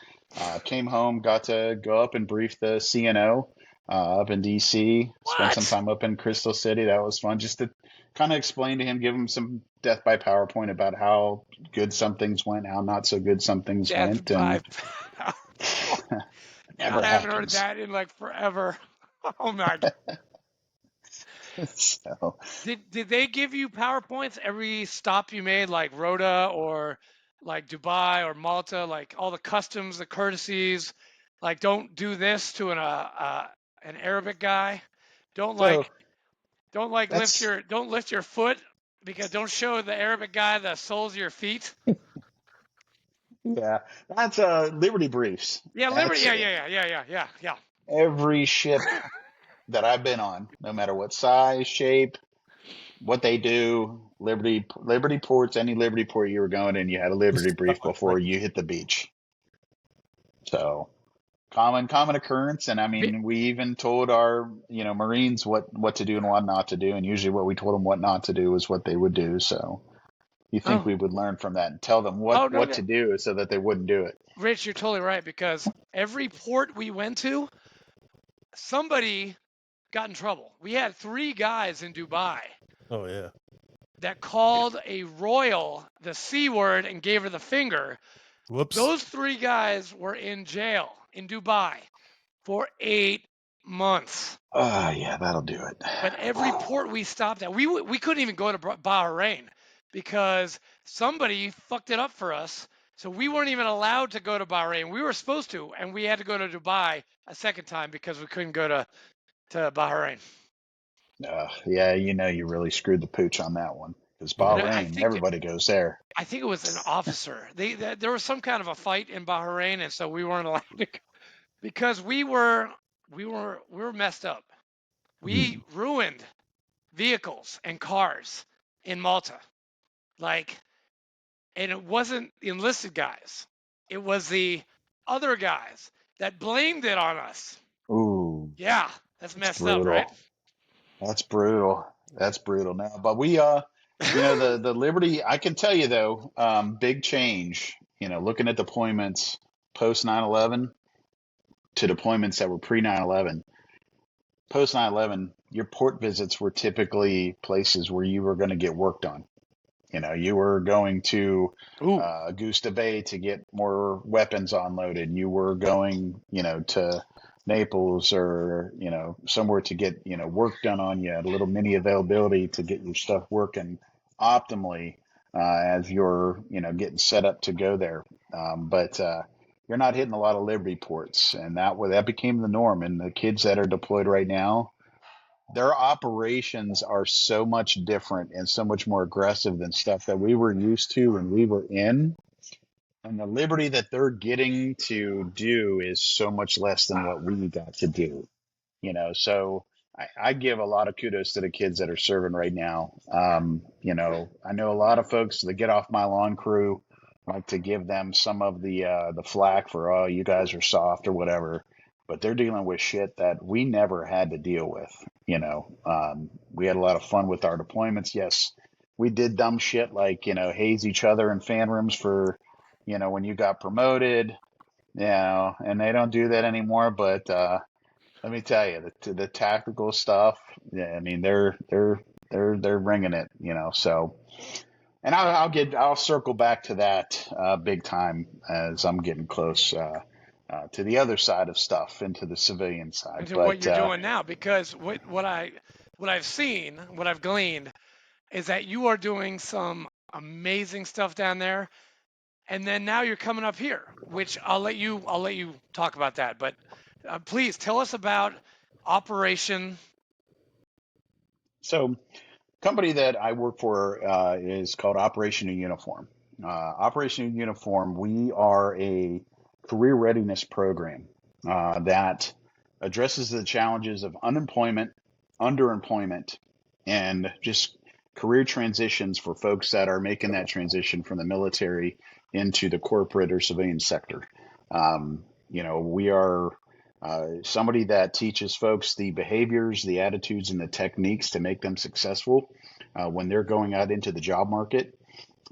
Came home, got to go up and brief the CNO up in DC. Spent some What? time up in Crystal City. That was fun, just to kind of explain to him, give him some death by PowerPoint about how good some things went, how not so good some things Death went, by and PowerPoint. never I haven't heard happens. that in like forever. Oh my. So. Did they give you PowerPoints every stop you made, like Rhoda or like Dubai or Malta, like all the customs, the courtesies, like don't do this to an Arabic guy, don't So that's don't lift your foot because don't show the Arabic guy the soles of your feet. yeah, that's Liberty Briefs. Yeah, Liberty. That's Yeah. every ship that I've been on, no matter what size, shape, what they do. Liberty ports, any Liberty port you were going in, you had a Liberty brief before you hit the beach. So common occurrence. And I Bi- mean, we even told our Marines what to do and what not to do, and usually what we told them what not to do is what they would do. So you think Oh, we would learn from that and tell them oh what no, to do so that they wouldn't do it. Rich, you're totally right because every port we went to, somebody got in trouble. We had 3 guys in Dubai Oh yeah. that called a royal the C word and gave her the finger. Whoops. Those 3 guys were in jail in Dubai for 8 months. Yeah, that'll do it. But every port we stopped at, we couldn't even go to Bahrain because somebody fucked it up for us. So we weren't even allowed to go to Bahrain. We were supposed to, and we had to go to Dubai a second time because we couldn't go to Bahrain. Yeah, you really screwed the pooch on that one because And Bahrain, everybody goes there. I think it was an officer. There was some kind of a fight in Bahrain, and so we weren't allowed to go because we were messed up. We ruined vehicles and cars in Malta, and it wasn't the enlisted guys. It was the other guys that blamed it on us. Ooh, Yeah, that's that's messed up, right? brutal. That's brutal. That's brutal now. But we the Liberty, I can tell you though, big change, looking at deployments post 9/11 to deployments that were pre 9/11. Post 9/11, your port visits were typically places where you were going to get work done. You were going to Ooh, Augusta Bay to get more weapons unloaded. You were going, to Naples or, somewhere to get, work done on you, a little mini availability to get your stuff working optimally as you're, getting set up to go there. But you're not hitting a lot of Liberty ports, and that became the norm. And the kids that are deployed right now, their operations are so much different and so much more aggressive than stuff that we were used to when we were in. And the liberty that they're getting to do is so much less than what we got to do. So I give a lot of kudos to the kids that are serving right now. I know a lot of folks that get off my lawn crew like to give them some of the flack for, oh, you guys are soft or whatever, but they're dealing with shit that we never had to deal with. We had a lot of fun with our deployments. Yes, we did dumb shit like, haze each other in fan rooms for, when you got promoted, and they don't do that anymore. But let me tell you, the tactical stuff, yeah, I mean, they're bringing it, So, and I'll circle back to that big time as I'm getting close to the other side of stuff, into the civilian side. into what But you're doing now, because what I've seen, what I've gleaned, is that you are doing some amazing stuff down there. and then now you're coming up here, which I'll let you talk about that. But please tell us about Operation. So, company that I work for is called Operation Uniform. Operation Uniform, we are a career readiness program that addresses the challenges of unemployment, underemployment, and just career transitions for folks that are making that transition from the military into the corporate or civilian sector. We are somebody that teaches folks the behaviors, the attitudes, and the techniques to make them successful when they're going out into the job market.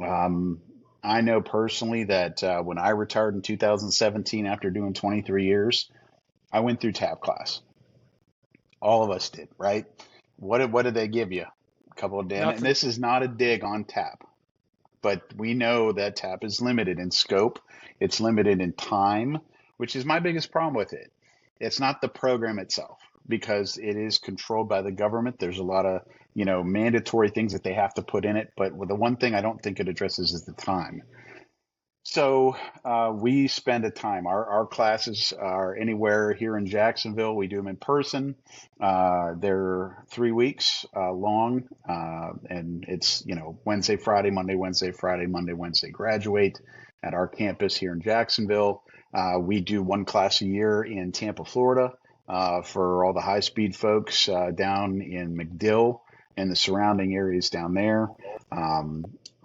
I know personally that when I retired in 2017 after doing 23 years, I went through TAP class. All of us did, right? What did they give you? A couple of days. And Nothing. this is not a dig on TAP, but we know that TAP is limited in scope. It's limited in time, which is my biggest problem with it. It's not the program itself, because it is controlled by the government. There's a lot of, mandatory things that they have to put in it. But the one thing I don't think it addresses is the time. So we spend a time. Our classes are anywhere here in Jacksonville. We do them in person. They're 3 weeks long, and it's Wednesday, Friday, Monday, Wednesday, Friday, Monday, Wednesday. Graduate at our campus here in Jacksonville. We do one class a year in Tampa, Florida, for all the high-speed folks down in MacDill and the surrounding areas down there.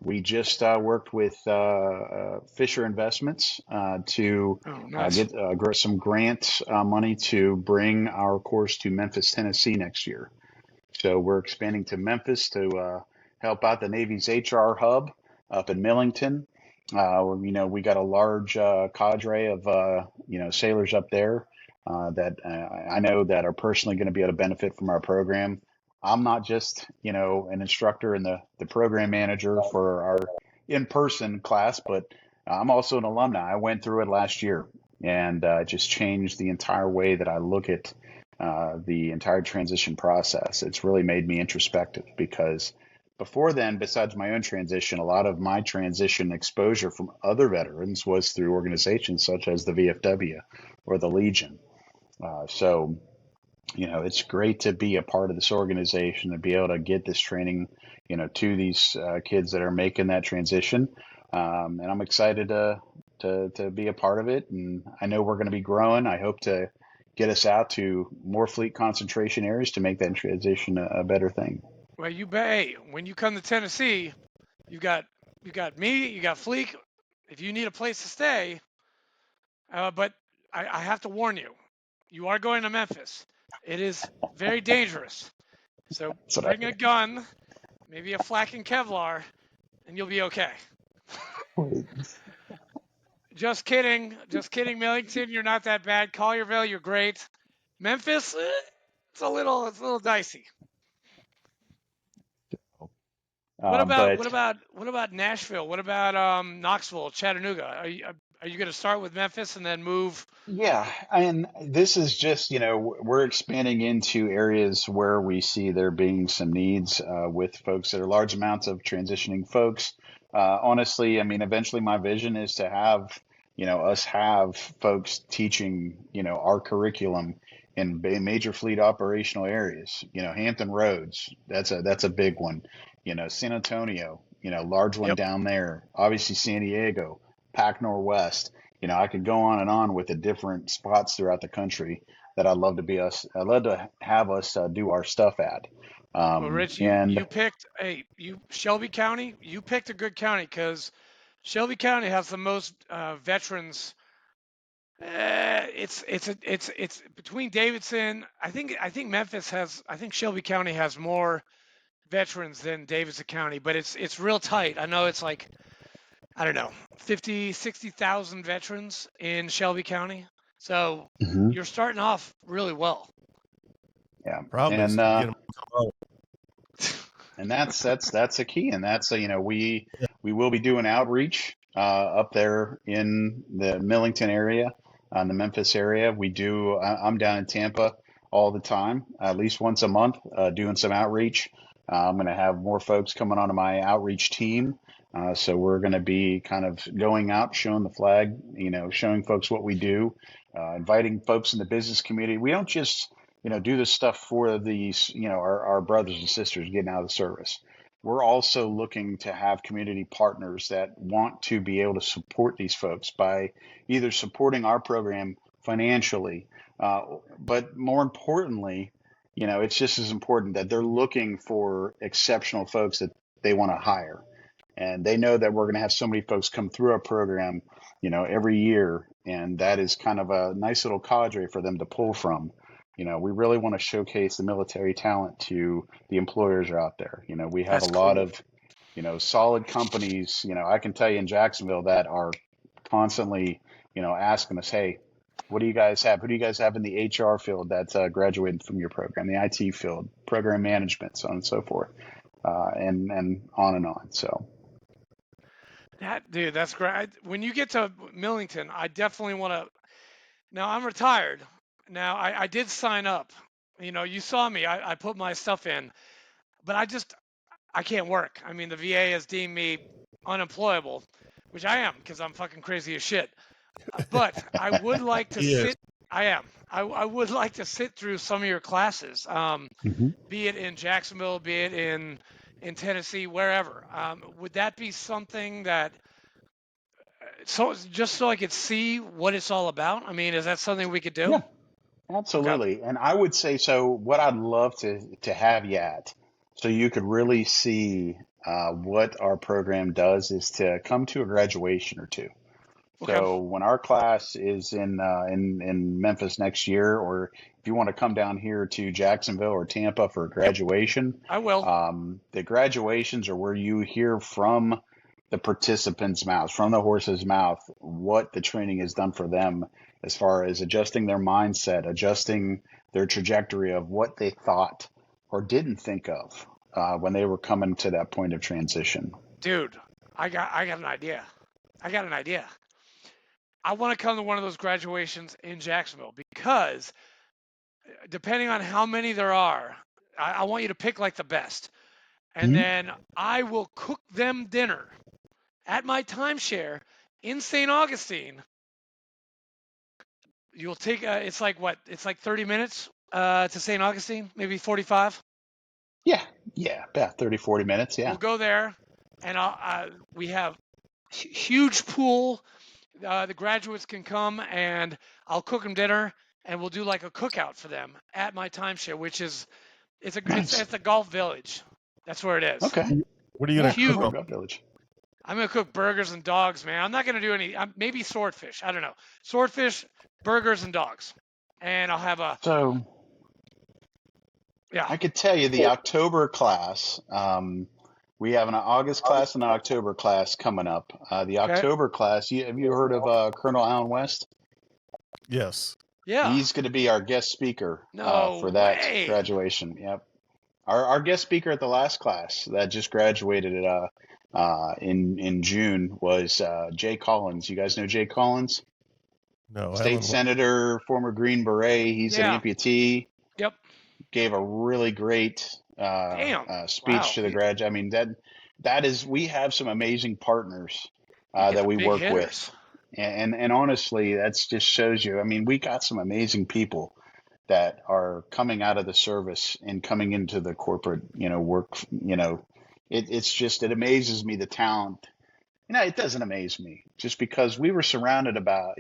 We just worked with Fisher Investments to Nice. get some grant money to bring our course to Memphis, Tennessee next year. So we're expanding to Memphis to help out the Navy's HR hub up in Millington. We got a large cadre of sailors up there that I know that are personally going to be able to benefit from our program. I'm not just, an instructor and the program manager for our in-person class, but I'm also an alumni. I went through it last year, and it just changed the entire way that I look at the entire transition process. It's really made me introspective, because before then, besides my own transition, a lot of my transition exposure from other veterans was through organizations such as the VFW or the Legion. It's great to be a part of this organization and be able to get this training, to these kids that are making that transition. And I'm excited to be a part of it. And I know we're going to be growing. I hope to get us out to more fleet concentration areas to make that transition a better thing. Well, hey, when you come to Tennessee, you got me, you got Fleek. If you need a place to stay, but I have to warn you, you are going to Memphis. It is very dangerous. So bring a gun, maybe a flak and Kevlar, and you'll be okay. Just kidding, Millington. You're not that bad. Collierville, you're great. Memphis, it's a little dicey. What about Nashville? What about Knoxville, Chattanooga? Are you going to start with Memphis and then move? Yeah, and this is just, we're expanding into areas where we see there being some needs with folks that are large amounts of transitioning folks. Honestly, I mean, eventually my vision is to have, us have folks teaching, our curriculum in major fleet operational areas. Hampton Roads, that's a big one. San Antonio, large one down there. Obviously San Diego, Pac Northwest. I could go on and on with the different spots throughout the country that I'd love to have us do our stuff at. Well, Rich, you picked Shelby County. You picked a good county, because Shelby County has the most veterans. It's between Davidson. I think Memphis has. I think Shelby County has more veterans than Davidson County, but it's real tight. I know it's like, I don't know, 50, 60,000 veterans in Shelby County. So you're starting off really well. Yeah, Problem is to get them to come out. And that's a key, and that's we will be doing outreach up there in the Millington area, the Memphis area. I'm down in Tampa all the time, at least once a month, doing some outreach. I'm going to have more folks coming onto my outreach team. So we're going to be kind of going out, showing the flag, showing folks what we do, inviting folks in the business community. We don't just, do this stuff for these, our brothers and sisters getting out of the service. We're also looking to have community partners that want to be able to support these folks by either supporting our program financially, but more importantly, it's just as important that they're looking for exceptional folks that they want to hire. And they know that we're going to have so many folks come through our program, every year. And that is kind of a nice little cadre for them to pull from. We really want to showcase the military talent to the employers are out there. We have That's a lot cool. of, solid companies, I can tell you in Jacksonville that are constantly, asking us, hey, what do you guys have? Who do you guys have in the HR field that's graduated from your program, the IT field, program management, so on and so forth, and on and on. So. Dude, that's great. When you get to Millington, I definitely want to. Now, I'm retired. Now, I did sign up. You saw me. I put my stuff in, but I can't work. I mean, the VA has deemed me unemployable, which I am because I'm fucking crazy as shit. But I would like to He is. sit. I am. I would like to sit through some of your classes, be it in Jacksonville, be it in Tennessee, wherever. Would that be something that, just so I could see what it's all about? I mean, is that something we could do? Yeah, absolutely. And I would say, so what I'd love to have you at, so you could really see what our program does, is to come to a graduation or two. Okay. So when our class is in Memphis next year, or if you want to come down here to Jacksonville or Tampa for a graduation, I will. the graduations are where you hear from the participants' mouths, from the horse's mouth, what the training has done for them as far as adjusting their mindset, adjusting their trajectory of what they thought or didn't think of when they were coming to that point of transition. Dude, I got an idea. I want to come to one of those graduations in Jacksonville because depending on how many there are, I want you to pick like the best. And then I will cook them dinner at my timeshare in St. Augustine. You'll take, it's like what? It's like 30 minutes to St. Augustine, maybe 45. Yeah, about 30, 40 minutes, yeah. We'll go there and we have huge pool. The graduates can come and I'll cook them dinner and we'll do like a cookout for them at my timeshare, which is it's a golf village. That's where it is. Okay. What are you going to cook? Golf village. I'm gonna cook burgers and dogs, man. I'm not gonna do any. Maybe swordfish. I don't know. Swordfish, burgers, and dogs. And I'll have a. So. Yeah. I could tell you the October class. We have an August class and an October class coming up. The October class, have you heard of Colonel Allen West? Yes. Yeah. He's going to be our guest speaker for that graduation. Yep. Our guest speaker at the last class that just graduated in June was Jay Collins. You guys know Jay Collins? No. State Senator, former Green Beret. He's an amputee. Yep. Gave a really great speech to the graduate. I mean, that is, we have some amazing partners that we work with. And honestly, that's just shows you, I mean, we got some amazing people that are coming out of the service and coming into the corporate, work, it's just, it amazes me, the talent. It doesn't amaze me just because we were surrounded by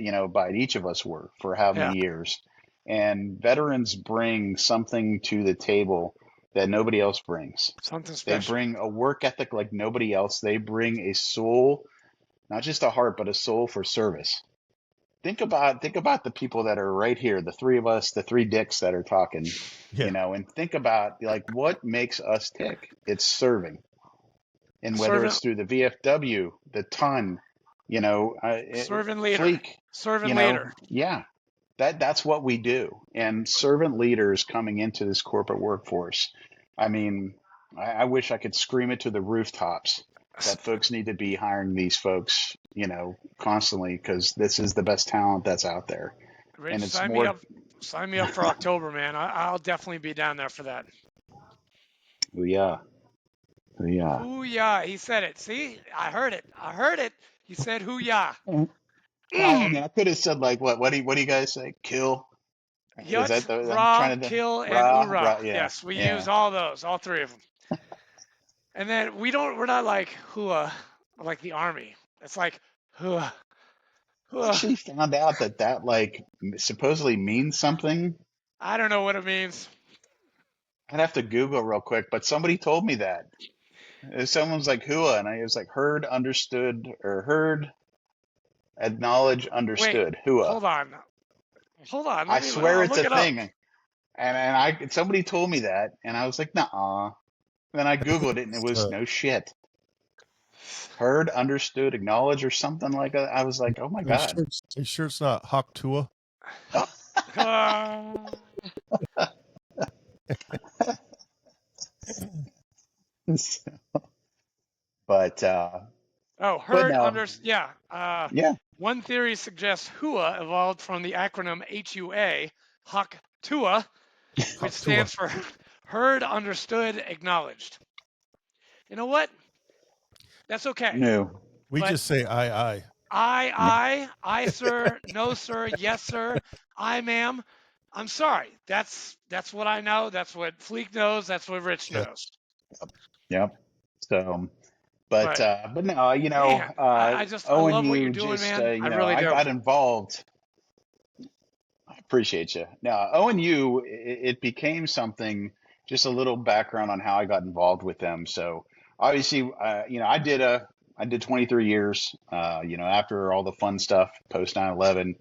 each of us were for how many years. And veterans bring something to the table that nobody else brings. Something special. They bring a work ethic like nobody else. They bring a soul, not just a heart, but a soul for service. Think about the people that are right here, the three of us, the three dicks that are talking, and think about like what makes us tick. It's serving. And whether it's through the VFW, the ton, servant leader, Fleek, servant leader. Yeah. That's what we do. And servant leaders coming into this corporate workforce. I mean, I wish I could scream it to the rooftops that folks need to be hiring these folks, constantly, because this is the best talent that's out there. Rich, and it's sign me up for October, man. I'll definitely be down there for that. Yeah. Yeah. Hoo-yah. He said it. See? I heard it. He said hoo-yah. Well, I mean, I could have said like, what do you guys say? Kill? Is that Yut, the? I'm Ra, trying to Kill, and rah Oorah. rah. Yeah, Yes, we yeah. use all those, all three of them. And then we're not like hua, like the army. It's like hua, I hua. actually found out that like supposedly means something. I don't know what it means. I'd have to Google real quick, but somebody told me that. Someone's like hua, and I was like heard, understood, or heard, acknowledge, Wait, understood. Hua. hold on. Hold on. I swear I'll it's a look it up. thing. And somebody told me that, and I was like, nah. Then I Googled it, and it was no shit. Heard, understood, acknowledge, or something like that. I was like, oh my God. Are you sure it's not Hawk Tua? But Heard, no. yeah. Yeah. One theory suggests hua evolved from the acronym HUA, Hak Tua, which stands for heard, understood, acknowledged. You know what? That's okay. No. We But just say aye. I, sir, no, sir, yes, sir, I, ma'am. I'm sorry. That's what I know. That's what Fleek knows. That's what Rich Yeah. knows. Yep. So, but no, Man, I love what you're ONU doing, just, man. I really I do. got involved. I appreciate you. Now, ONU, it became something, just a little background on how I got involved with them. So obviously, I did 23 years, after all the fun stuff post 9/11,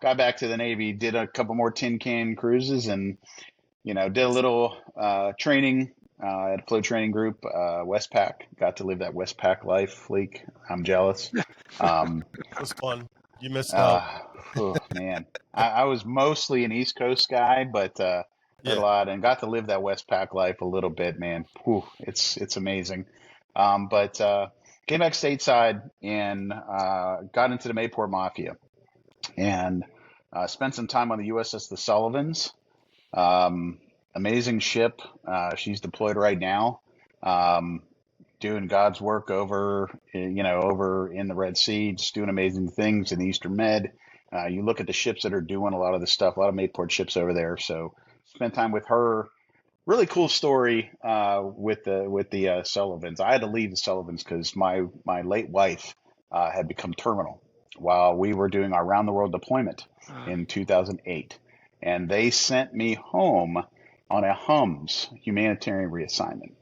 got back to the Navy, did a couple more tin can cruises and, did a little training at a flow training group, Westpac. Got to live that Westpac life, Fleek. I'm jealous. It was fun. You missed out. Oh man, I was mostly an East Coast guy, but heard a lot and got to live that Westpac life a little bit, man. Whew, it's amazing. But came back stateside and got into the Mayport Mafia and spent some time on the USS the Sullivans. Amazing ship. She's deployed right now. Doing God's work over in the Red Sea, just doing amazing things in the Eastern Med. You look at the ships that are doing a lot of the stuff, a lot of Mayport ships over there. So spent time with her. Really cool story with the Sullivans. I had to leave the Sullivans because my late wife had become terminal while we were doing our round the world deployment in 2008, and they sent me home on a HUMS humanitarian reassignment.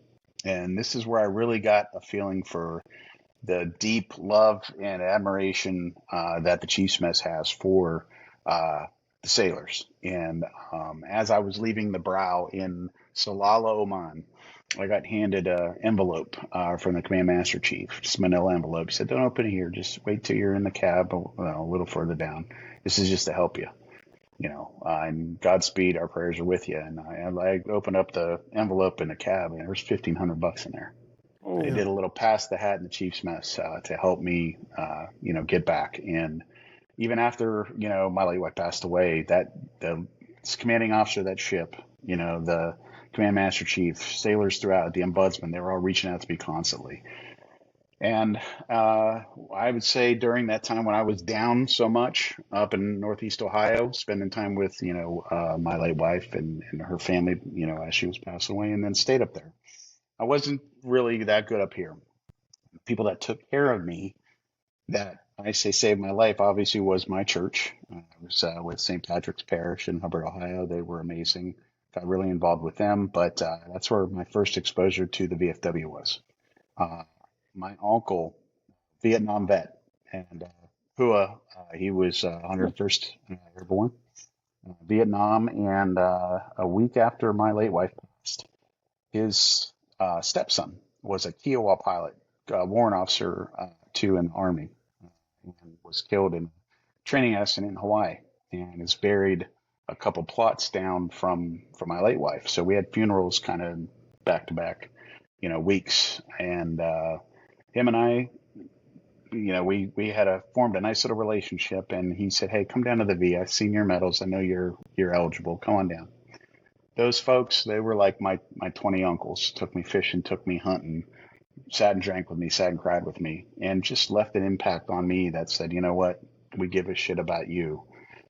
And this is where I really got a feeling for the deep love and admiration that the Chiefs Mess has for the sailors. And as I was leaving the brow in Salalah, Oman, I got handed an envelope from the Command Master Chief, just a manila envelope. He said, "Don't open it here. Just wait till you're in the cab a little further down. This is just to help you. And Godspeed, our prayers are with you." And I opened up the envelope in the cab, and there was $1,500 in there. Oh. They did a little pass the hat in the Chiefs Mess to help me, get back. And even after, my late wife passed away, the commanding officer of that ship, the Command Master Chief, sailors throughout, the ombudsman, they were all reaching out to me constantly. And I would say during that time when I was down so much up in Northeast Ohio, spending time with, my late wife and her family, as she was passing away, and then stayed up there. I wasn't really that good up here. People that took care of me, that I say saved my life, obviously was my church. I was with St. Patrick's Parish in Hubbard, Ohio. They were amazing. Got really involved with them, but that's where my first exposure to the VFW was. My uncle, Vietnam vet, and Hua, he was 101st Airborne, Vietnam, and a week after my late wife passed, his stepson was a Kiowa pilot, warrant officer too in the Army, and was killed in a training accident in Hawaii, and is buried a couple plots down from my late wife. So we had funerals kind of back to back, weeks, and him and I, we had formed a nice little relationship, and he said, "Hey, come down to the V. I've seen your medals. I know you're eligible. Come on down." those folks, they were like my 20 uncles. Took me fishing, took me hunting, sat and drank with me, sat and cried with me, and just left an impact on me that said, you know what, we give a shit about you.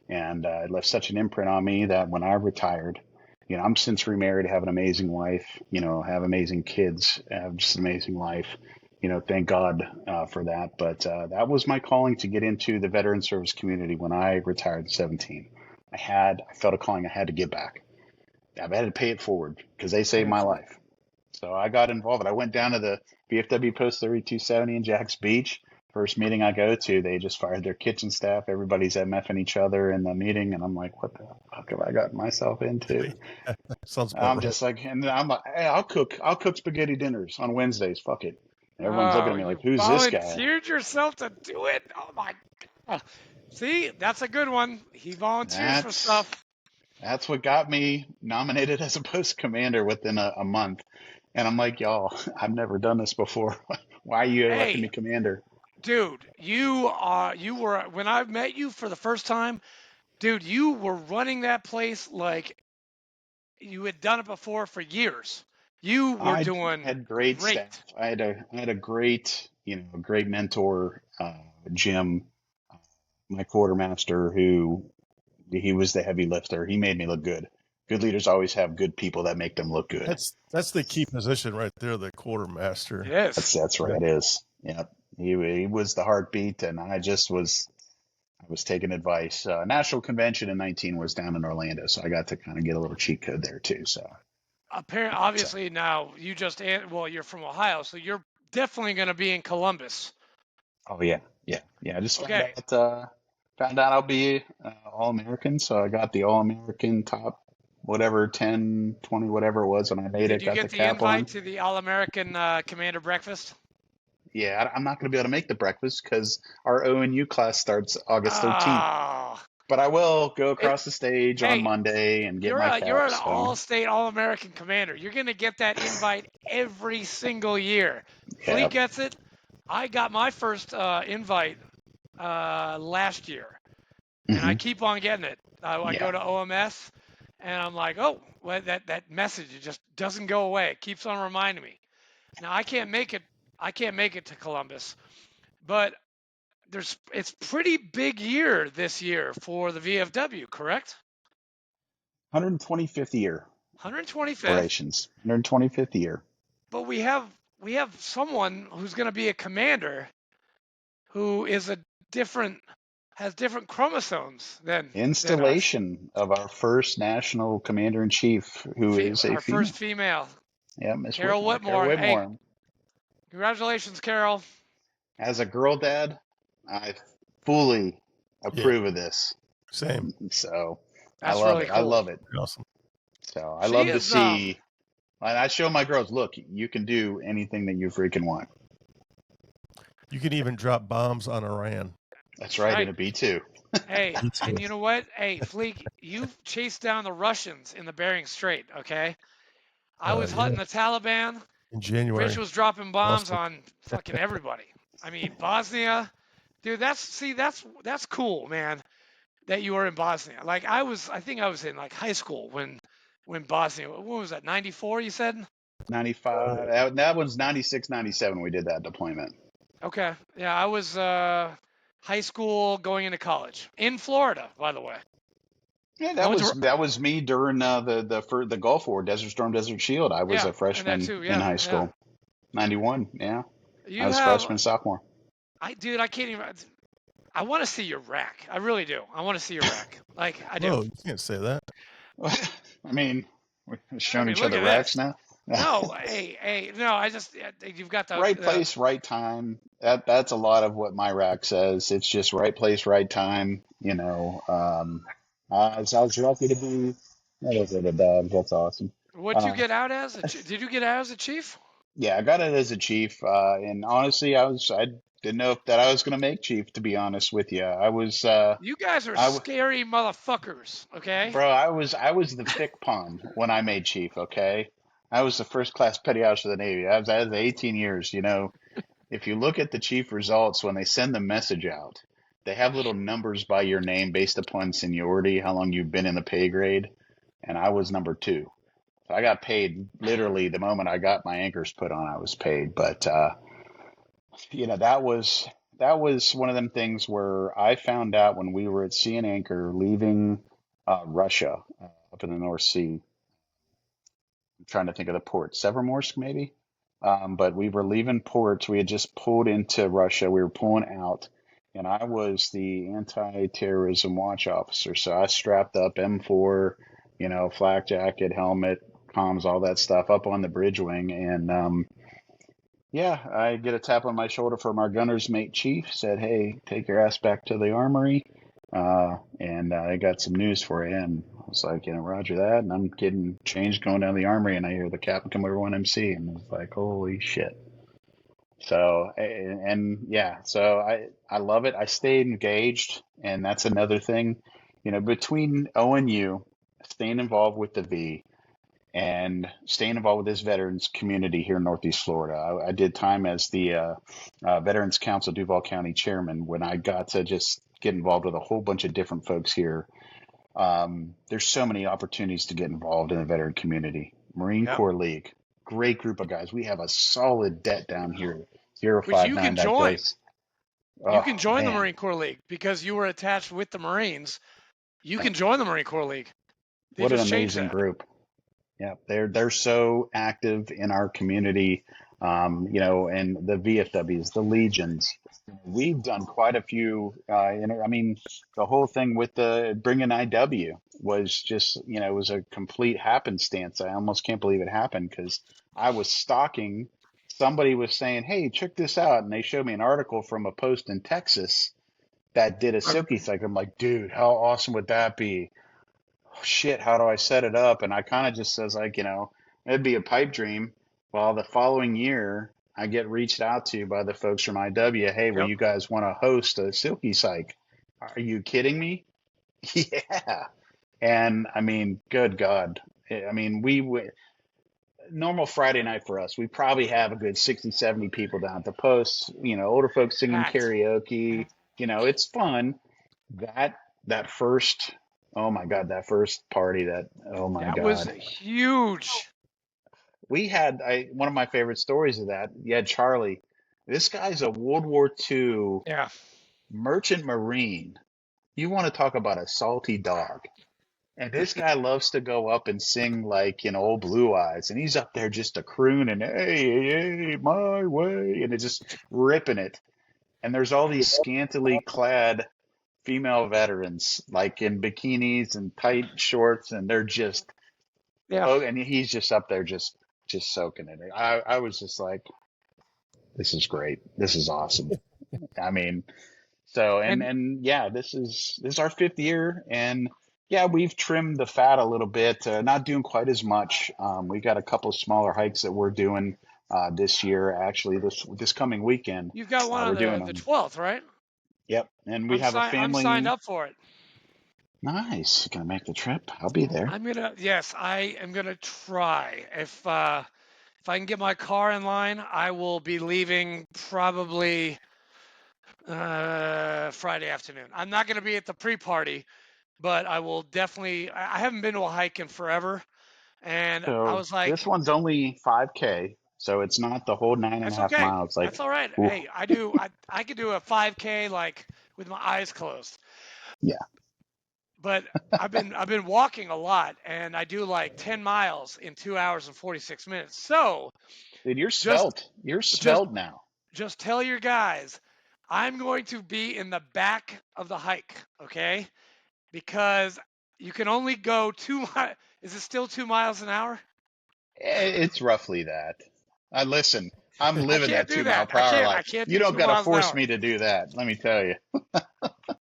And it left such an imprint on me that when I retired, I'm since remarried, have an amazing wife, have amazing kids, have just an amazing life. Thank God for that. But that was my calling to get into the veteran service community when I retired at 17. I felt a calling. I had to give back. I had to pay it forward because they saved my life. So I got involved. I went down to the VFW Post 3270 in Jax Beach. First meeting I go to, they just fired their kitchen staff. Everybody's MFing each other in the meeting. And I'm like, what the fuck have I gotten myself into? Sounds about I'm right. just like, and I'm like, hey, I'll cook spaghetti dinners on Wednesdays. Fuck it. Everyone's looking at me like, who's this guy? Volunteered yourself to do it? Oh my God. See, that's a good one. He volunteers for stuff. That's what got me nominated as a post commander within a month. And I'm like, y'all, I've never done this before. Why are you electing me commander? Dude, you were, when I met you for the first time, dude, you were running that place like you had done it before for years. You were doing had great staff. I had a great, great mentor, Jim, my quartermaster, who he was the heavy lifter. He made me look good. Good leaders always have good people that make them look good. That's the key position right there, the quartermaster. Yes, that's right. It is. Yeah, he was the heartbeat, and I was taking advice. National convention in 19 was down in Orlando, so I got to kind of get a little cheat code there too. So apparently, obviously now you're from Ohio, so you're definitely going to be in Columbus. Oh yeah. I just found out I'll be All-American, so I got the All-American top, whatever, 10, 20, whatever it was, and I made it. Did you get the invite to the All-American Commander Breakfast? Yeah, I'm not going to be able to make the breakfast because our ONU class starts August 13th. Oh. But I will go across the stage on Monday and get my caps. You're an all-state, all-American commander. You're going to get that invite every single year. Yeah. Fleet gets it. I got my first invite last year, and I keep on getting it. I go to OMS, and I'm like, oh, well, that message, it just doesn't go away. It keeps on reminding me. Now I can't make it to Columbus, but it's pretty big year this year for the VFW, correct? 125th year. 125th. Operations. 125th year. But we have someone who's going to be a commander who is has different chromosomes than installation of our first national commander in chief, who is a our female. first female. Yeah, Miss Carol Whitmore. Whitmore. Hey, congratulations, Carol. As a girl dad, I fully approve of this. Same. So That's I love really it. cool. I love it. Awesome. So I love to see. And I show my girls, look, you can do anything that you freaking want. You can even drop bombs on Iran. That's right, in a B-2. Hey, and you know what? Hey, Fleek, you've chased down the Russians in the Bering Strait, okay? I was hunting the Taliban. In January. Rich was dropping bombs on fucking everybody. I mean, Bosnia. Dude, that's cool, man, that you were in Bosnia. Like, I think I was in, like, high school when Bosnia, what was that, 94, you said? 95. That was 96, 97 we did that deployment. Okay. Yeah, I was high school going into college in Florida, by the way. Yeah, that was me during the Gulf War, Desert Storm, Desert Shield. I was a freshman in high school. 91, I was freshman, sophomore. I can't even. I want to see your rack. I really do. I want to see your rack. Like, I do. No, you can't say that. I mean, we're showing each other racks now. No, no. I just you've got the right place, right time. That's a lot of what my rack says. It's just right place, right time. I was lucky to be. That's awesome. What'd you get out as? Did you get out as a chief? Yeah, I got it as a chief, and honestly, I didn't know that I was going to make chief. To be honest with you, I was. You guys are scary motherfuckers, okay? Bro, I was the thick pond when I made chief. Okay, I was the first class petty officer of the Navy. I was 18 years. If you look at the chief results when they send the message out, they have little numbers by your name based upon seniority, how long you've been in the pay grade, and I was number 2. I got paid literally the moment I got my anchors put on, I was paid. But that was one of them things where I found out when we were at Sea and Anchor leaving Russia up in the North Sea. I'm trying to think of the port, Severomorsk maybe. But we were leaving ports. We had just pulled into Russia. We were pulling out, and I was the anti-terrorism watch officer. So I strapped up M4, flak jacket, helmet, comms, all that stuff up on the bridge wing. And yeah, I get a tap on my shoulder from our gunner's mate chief. Said, "Hey, take your ass back to the armory." And I got some news for you. And I was like, Roger that. And I'm getting changed going down to the armory, and I hear the captain come over 1MC, and I was like, holy shit. So, and yeah, so I love it. I stayed engaged, and that's another thing, between ONU, staying involved with the V, and staying involved with this veterans community here in Northeast Florida. I did time as the Veterans Council Duval County chairman when I got to just get involved with a whole bunch of different folks here. There's so many opportunities to get involved in the veteran community. Marine Yep. Corps League, great group of guys. We have a solid debt down here, Which you 059 can that join. goes. You can join the man. Marine Corps League because you were attached with the Marines. You can join the Marine Corps League. They What an just changed amazing that. group. Yeah, they're so active in our community, and the VFWs, the Legions. We've done quite a few. I mean, the whole thing with the bringing IW was just, it was a complete happenstance. I almost can't believe it happened because I was stalking. Somebody was saying, "Hey, check this out," and they showed me an article from a post in Texas that did a silky cycle. I'm like, dude, how awesome would that be? Shit, how do I set it up? And I kind of just says like, it'd be a pipe dream. Well, the following year, I get reached out to by the folks from IW. Hey, will Yep. you guys want to host a silky psych? Are you kidding me? Yeah. And I mean, good God. I mean, normal Friday night for us, we probably have a good 60, 70 people down at the post, older folks singing Packed. karaoke, it's fun. That first, oh my God, that first party, That was huge. we had one of my favorite stories of that. You had Charlie. This guy's a World War II Yeah. merchant marine. You want to talk about a salty dog. And this guy loves to go up and sing like, Old Blue Eyes. And he's up there just a crooning, hey, hey, my way. And it's just ripping it. And there's all these scantily clad female veterans, like in bikinis and tight shorts. And they're just, and he's just up there just soaking it. I was just like, this is great. This is awesome. I mean, so, and yeah, this is our 5th year, and yeah, we've trimmed the fat a little bit, not doing quite as much. We got a couple of smaller hikes that we're doing this year, actually this coming weekend. You've got one we're on the 12th, right? Yep, and we have a family. I'm signed up for it. Nice. Gonna make the trip? I'll be there. Yes, I am gonna try. If I can get my car in line, I will be leaving probably Friday afternoon. I'm not gonna be at the pre-party, but I will definitely. I haven't been to a hike in forever, and So I was like, this one's only 5K, so it's not the whole 9.5 miles. Like, that's all right. oof. Hey, I could do a 5K like with my eyes closed. Yeah. But I've been walking a lot, and I do like 10 miles in 2 hours and 46 minutes. So, dude, you're svelte. You're svelte now. Just tell your guys, I'm going to be in the back of the hike, okay? Because you can only go 2 miles. Is it still 2 miles an hour? It's roughly that. Listen, I'm living that 2 mile per hour life. You don't got to force me to do that. Let me tell you.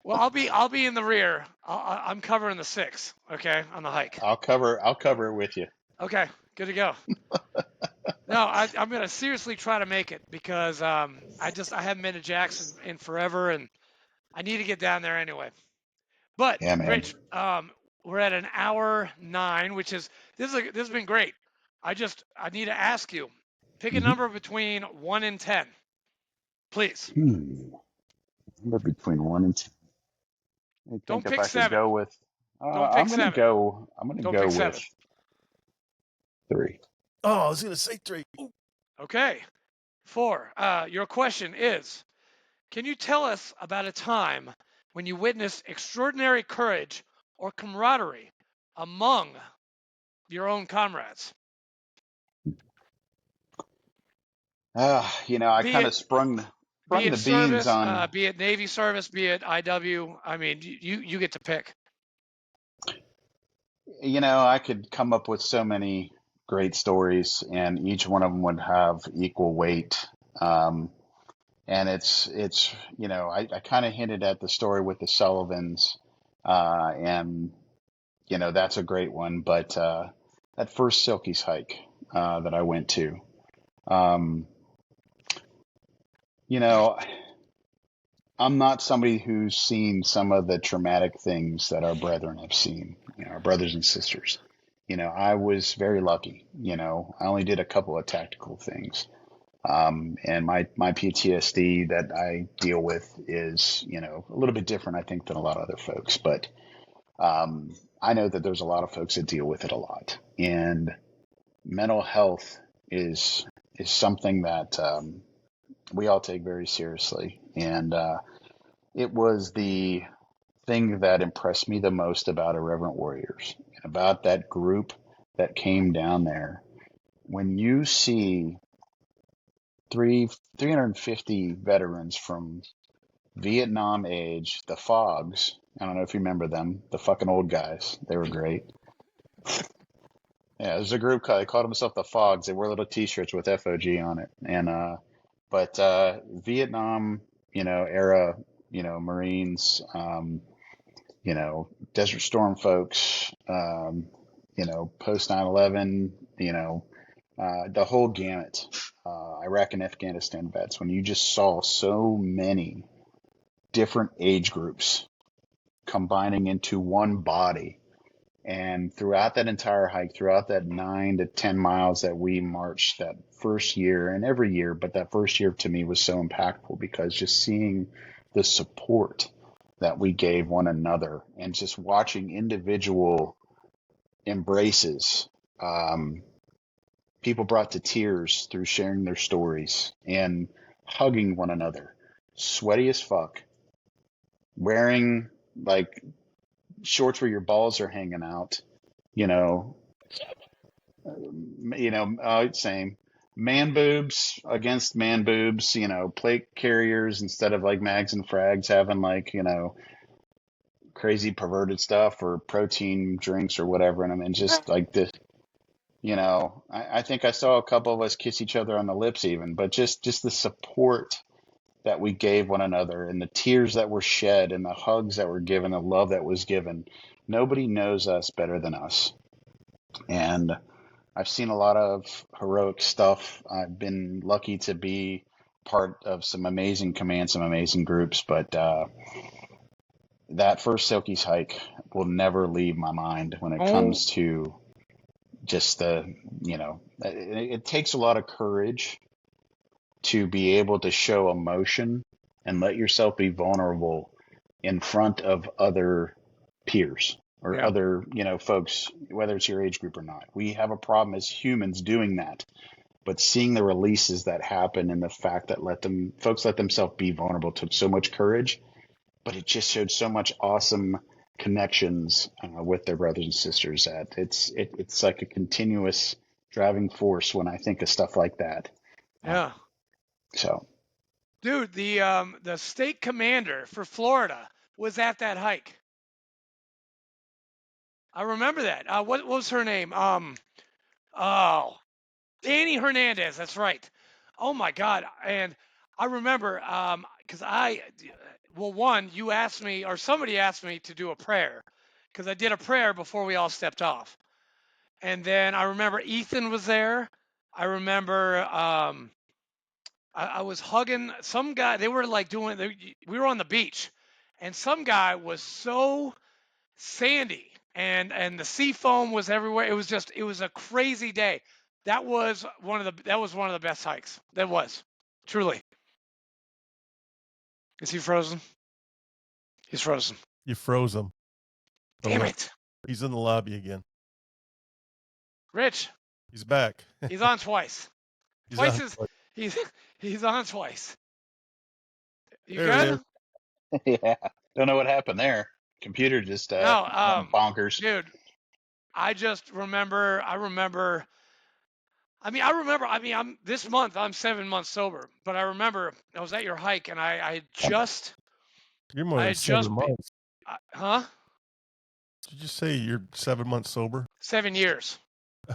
Well, I'll be in the rear. I'm covering the 6, okay, on the hike. I'll cover it with you. Okay, good to go. No, I'm gonna seriously try to make it because I haven't been to Jackson in forever, and I need to get down there anyway. But yeah, man. Rich, we're at an hour 9, which is this has been great. I need to ask you, pick a number between 1 and 10, please. Number between 1 and 10. Don't pick 7. Go with. Don't pick 7. I'm gonna go with 3. Oh, I was going to say 3. Ooh. Okay. 4. Your question is, can you tell us about a time when you witnessed extraordinary courage or camaraderie among your own comrades? I Be kind of it sprung be it the beans service, on. be it Navy service, be it IW. I mean, you get to pick. I could come up with so many great stories, and each one of them would have equal weight. And it's I kind of hinted at the story with the Sullivans, and that's a great one. But that first Silky's hike that I went to, um, I'm not somebody who's seen some of the traumatic things that our brethren have seen, our brothers and sisters. I was very lucky. I only did a couple of tactical things. And my PTSD that I deal with is, a little bit different, I think, than a lot of other folks. But I know that there's a lot of folks that deal with it a lot. And mental health is something that we all take very seriously. And it was the thing that impressed me the most about Irreverent Warriors, about that group that came down there. When you see 350 veterans from Vietnam age, the Fogs. I don't know if you remember them, the fucking old guys. They were great. Yeah, there's a group they called themselves the Fogs. They wore little T-shirts with FOG on it, and but Vietnam, era, Marines, Desert Storm folks, post 9/11, the whole gamut. Iraq and Afghanistan vets. When you just saw so many different age groups combining into one body. And throughout that entire hike, throughout that 9 to 10 miles that we marched that first year, and every year, but that first year to me was so impactful because just seeing the support that we gave one another and just watching individual embraces, people brought to tears through sharing their stories and hugging one another, sweaty as fuck, wearing like shorts where your balls are hanging out, same man boobs against man boobs, plate carriers instead of like mags and frags having like, crazy perverted stuff or protein drinks or whatever. And I mean, just like this, I think I saw a couple of us kiss each other on the lips even, but just the support that we gave one another and the tears that were shed and the hugs that were given, the love that was given. Nobody knows us better than us. And I've seen a lot of heroic stuff. I've been lucky to be part of some amazing commands, some amazing groups, but that first Silky's hike will never leave my mind when it comes to just it takes a lot of courage to be able to show emotion and let yourself be vulnerable in front of other peers or other, folks, whether it's your age group or not. We have a problem as humans doing that, but seeing the releases that happen and the fact that folks let themselves be vulnerable took so much courage, but it just showed so much awesome connections with their brothers and sisters that it's like a continuous driving force when I think of stuff like that. Yeah. So, dude, the state commander for Florida was at that hike. I remember that. What was her name? Danny Hernandez. That's right. Oh my God. And I remember, because you asked me, or somebody asked me to do a prayer, because I did a prayer before we all stepped off. And then I remember Ethan was there. I remember I was hugging some guy. They were like we were on the beach, and some guy was so sandy, and the sea foam was everywhere. It was a crazy day. That was one of the best hikes. That was truly. Is he frozen? He's frozen. You froze him. Damn it. He's in the lobby again. Rich. He's back. He's on twice. He's Twice on. is he's on twice. You There he good? is. Yeah. Don't know what happened there. Computer just No, went bonkers. dude. I just remember. I remember. I'm this month. I'm 7 months sober, but I remember I was at your hike, and I had just. You're more I than had 7 just. months. Huh? Did you say you're 7 months sober? 7 years.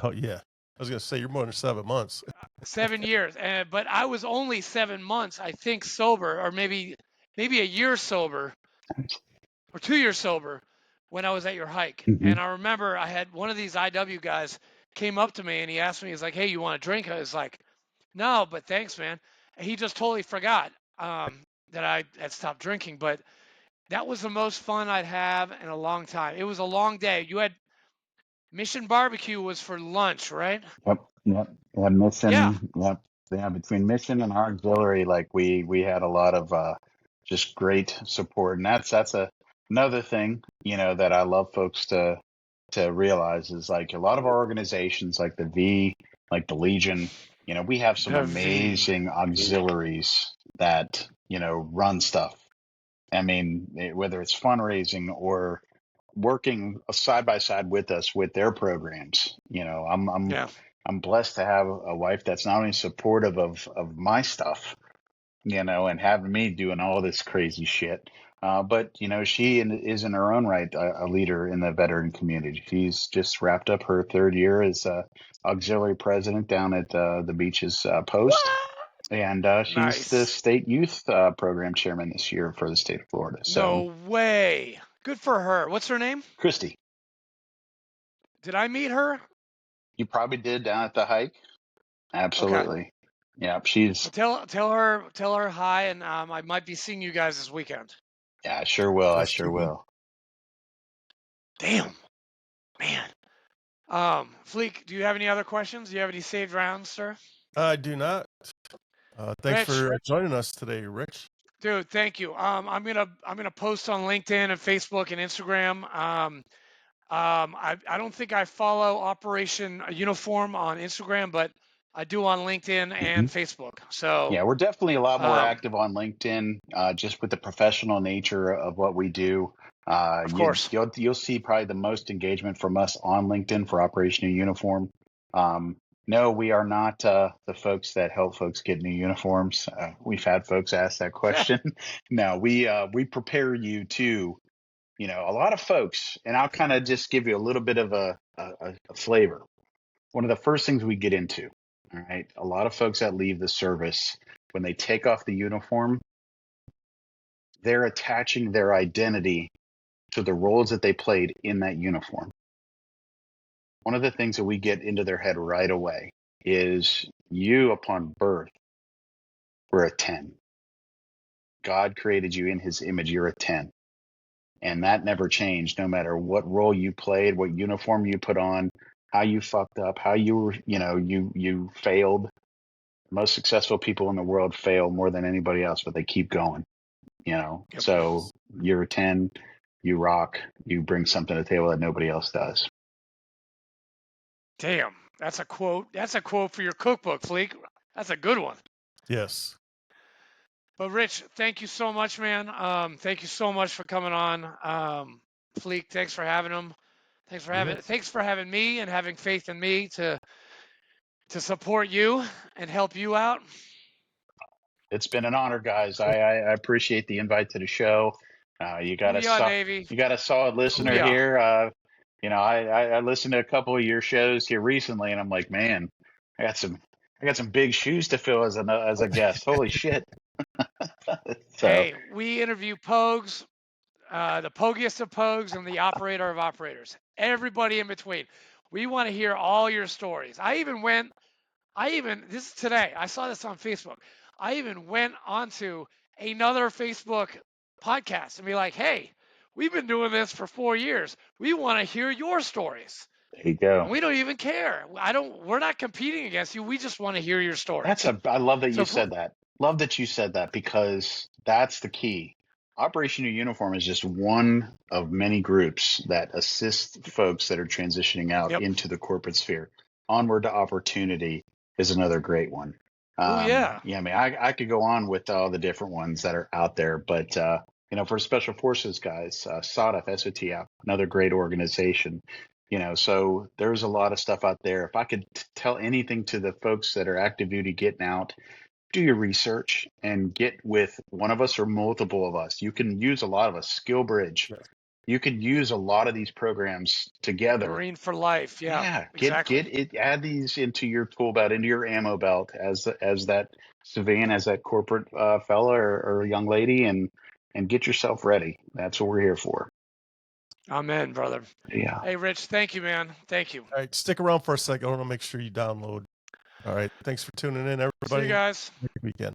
Oh yeah. I was gonna say you're more than 7 months. 7 years, but I was only 7 months, I think, sober, or maybe a year sober, or 2 years sober, when I was at your hike. Mhm. And I remember I had one of these IW guys came up to me and he asked me, he's like, "Hey, you want a drink?" I was like, "No, but thanks, man." And he just totally forgot that I had stopped drinking. But that was the most fun I'd have in a long time. It was a long day. You had Mission Barbecue was for lunch, right? Yep. Yeah, Yeah. Mission. Yep. Yeah, between Mission and our auxiliary, like we had a lot of just great support, and that's another thing, that I love folks to realize is like a lot of our organizations, like the V, like the Legion, we have some The V. amazing auxiliaries that run stuff. I mean, whether it's fundraising or working side by side with us with their programs. Yeah. I'm blessed to have a wife that's not only supportive of my stuff, and having me doing all this crazy shit, but she is in her own right a leader in the veteran community. She's just wrapped up her third year as auxiliary president down at the Beaches Post. What? And she's the Nice. state youth program chairman this year for the state of Florida. So, No way. Good for her. What's her name? Christy, Did I meet her? you probably did down at the hike. Okay. Absolutely. Yeah, she's. Well, tell her hi, and I might be seeing you guys this weekend. Yeah, I sure will. I Christy. sure will. Damn, man. Fleek, do you have any other questions? Do you have any saved rounds, sir? I do not. Thanks Rich. for joining us today, Rich. Dude, thank you. I'm gonna post on LinkedIn and Facebook and Instagram. I don't think I follow Operation Uniform on Instagram, but I do on LinkedIn and Facebook. So Yeah, we're definitely a lot more um, active on LinkedIn, just with the professional nature of what we do. of course. You'll see probably the most engagement from us on LinkedIn for Operation New Uniform. No, we are not the folks that help folks get new uniforms. We've had folks ask that question. No, we prepare you to, a lot of folks, and I'll kind of just give you a little bit of a flavor. One of the first things we get into, all right, a lot of folks that leave the service, when they take off the uniform, they're attaching their identity to the roles that they played in that uniform. One of the things that we get into their head right away is you, upon birth, were a 10. God created you in his image. You're a 10. And that never changed, no matter what role you played, what uniform you put on, how you fucked up, how you were, you failed. Most successful people in the world fail more than anybody else, but they keep going, Yep. So you're a 10, you rock, you bring something to the table that nobody else does. Damn, that's a quote. That's a quote for your cookbook, Fleek. That's a good one. Yes. But Rich, thank you so much, man. Thank you so much for coming on. Fleek, thanks for having him. Thanks for having me and having faith in me to support you and help you out. It's been an honor, guys. I appreciate the invite to the show. You got Navy. you got a solid listener Booyah. here. I listened to a couple of your shows here recently, and I'm like, man, I got some big shoes to fill as a guest. Holy shit! So, Hey, we interview Pogues, the pogiest of Pogues, and the operator of operators. Everybody in between. We want to hear all your stories. This is today. I saw this on Facebook. I even went onto another Facebook podcast and be like, hey, we've been doing this for 4 years. We want to hear your stories. there you go. And we don't even care. We're not competing against you. We just want to hear your story. I love that you said that. Love that you said that, because that's the key. Operation New Uniform is just one of many groups that assist folks that are transitioning out into the corporate sphere. Onward to Opportunity is another great one. Oh, yeah. I mean, I could go on with all the different ones that are out there, but for Special Forces guys, SOTF, SOTF, another great organization. So there's a lot of stuff out there. If I could tell anything to the folks that are active duty getting out, do your research and get with one of us or multiple of us. You can use a lot of us. Skill Bridge. Yes. You could use a lot of these programs together. Marine for life. Yeah, exactly. Get it. Add these into your tool belt, into your ammo belt, as that civilian, as that corporate fella or young lady, and get yourself ready. That's what we're here for. Amen, brother. Yeah. Hey, Rich, thank you, man. Thank you. All right, stick around for a second. I want to make sure you download. All right, thanks for tuning in, everybody. See you guys. Have a good weekend.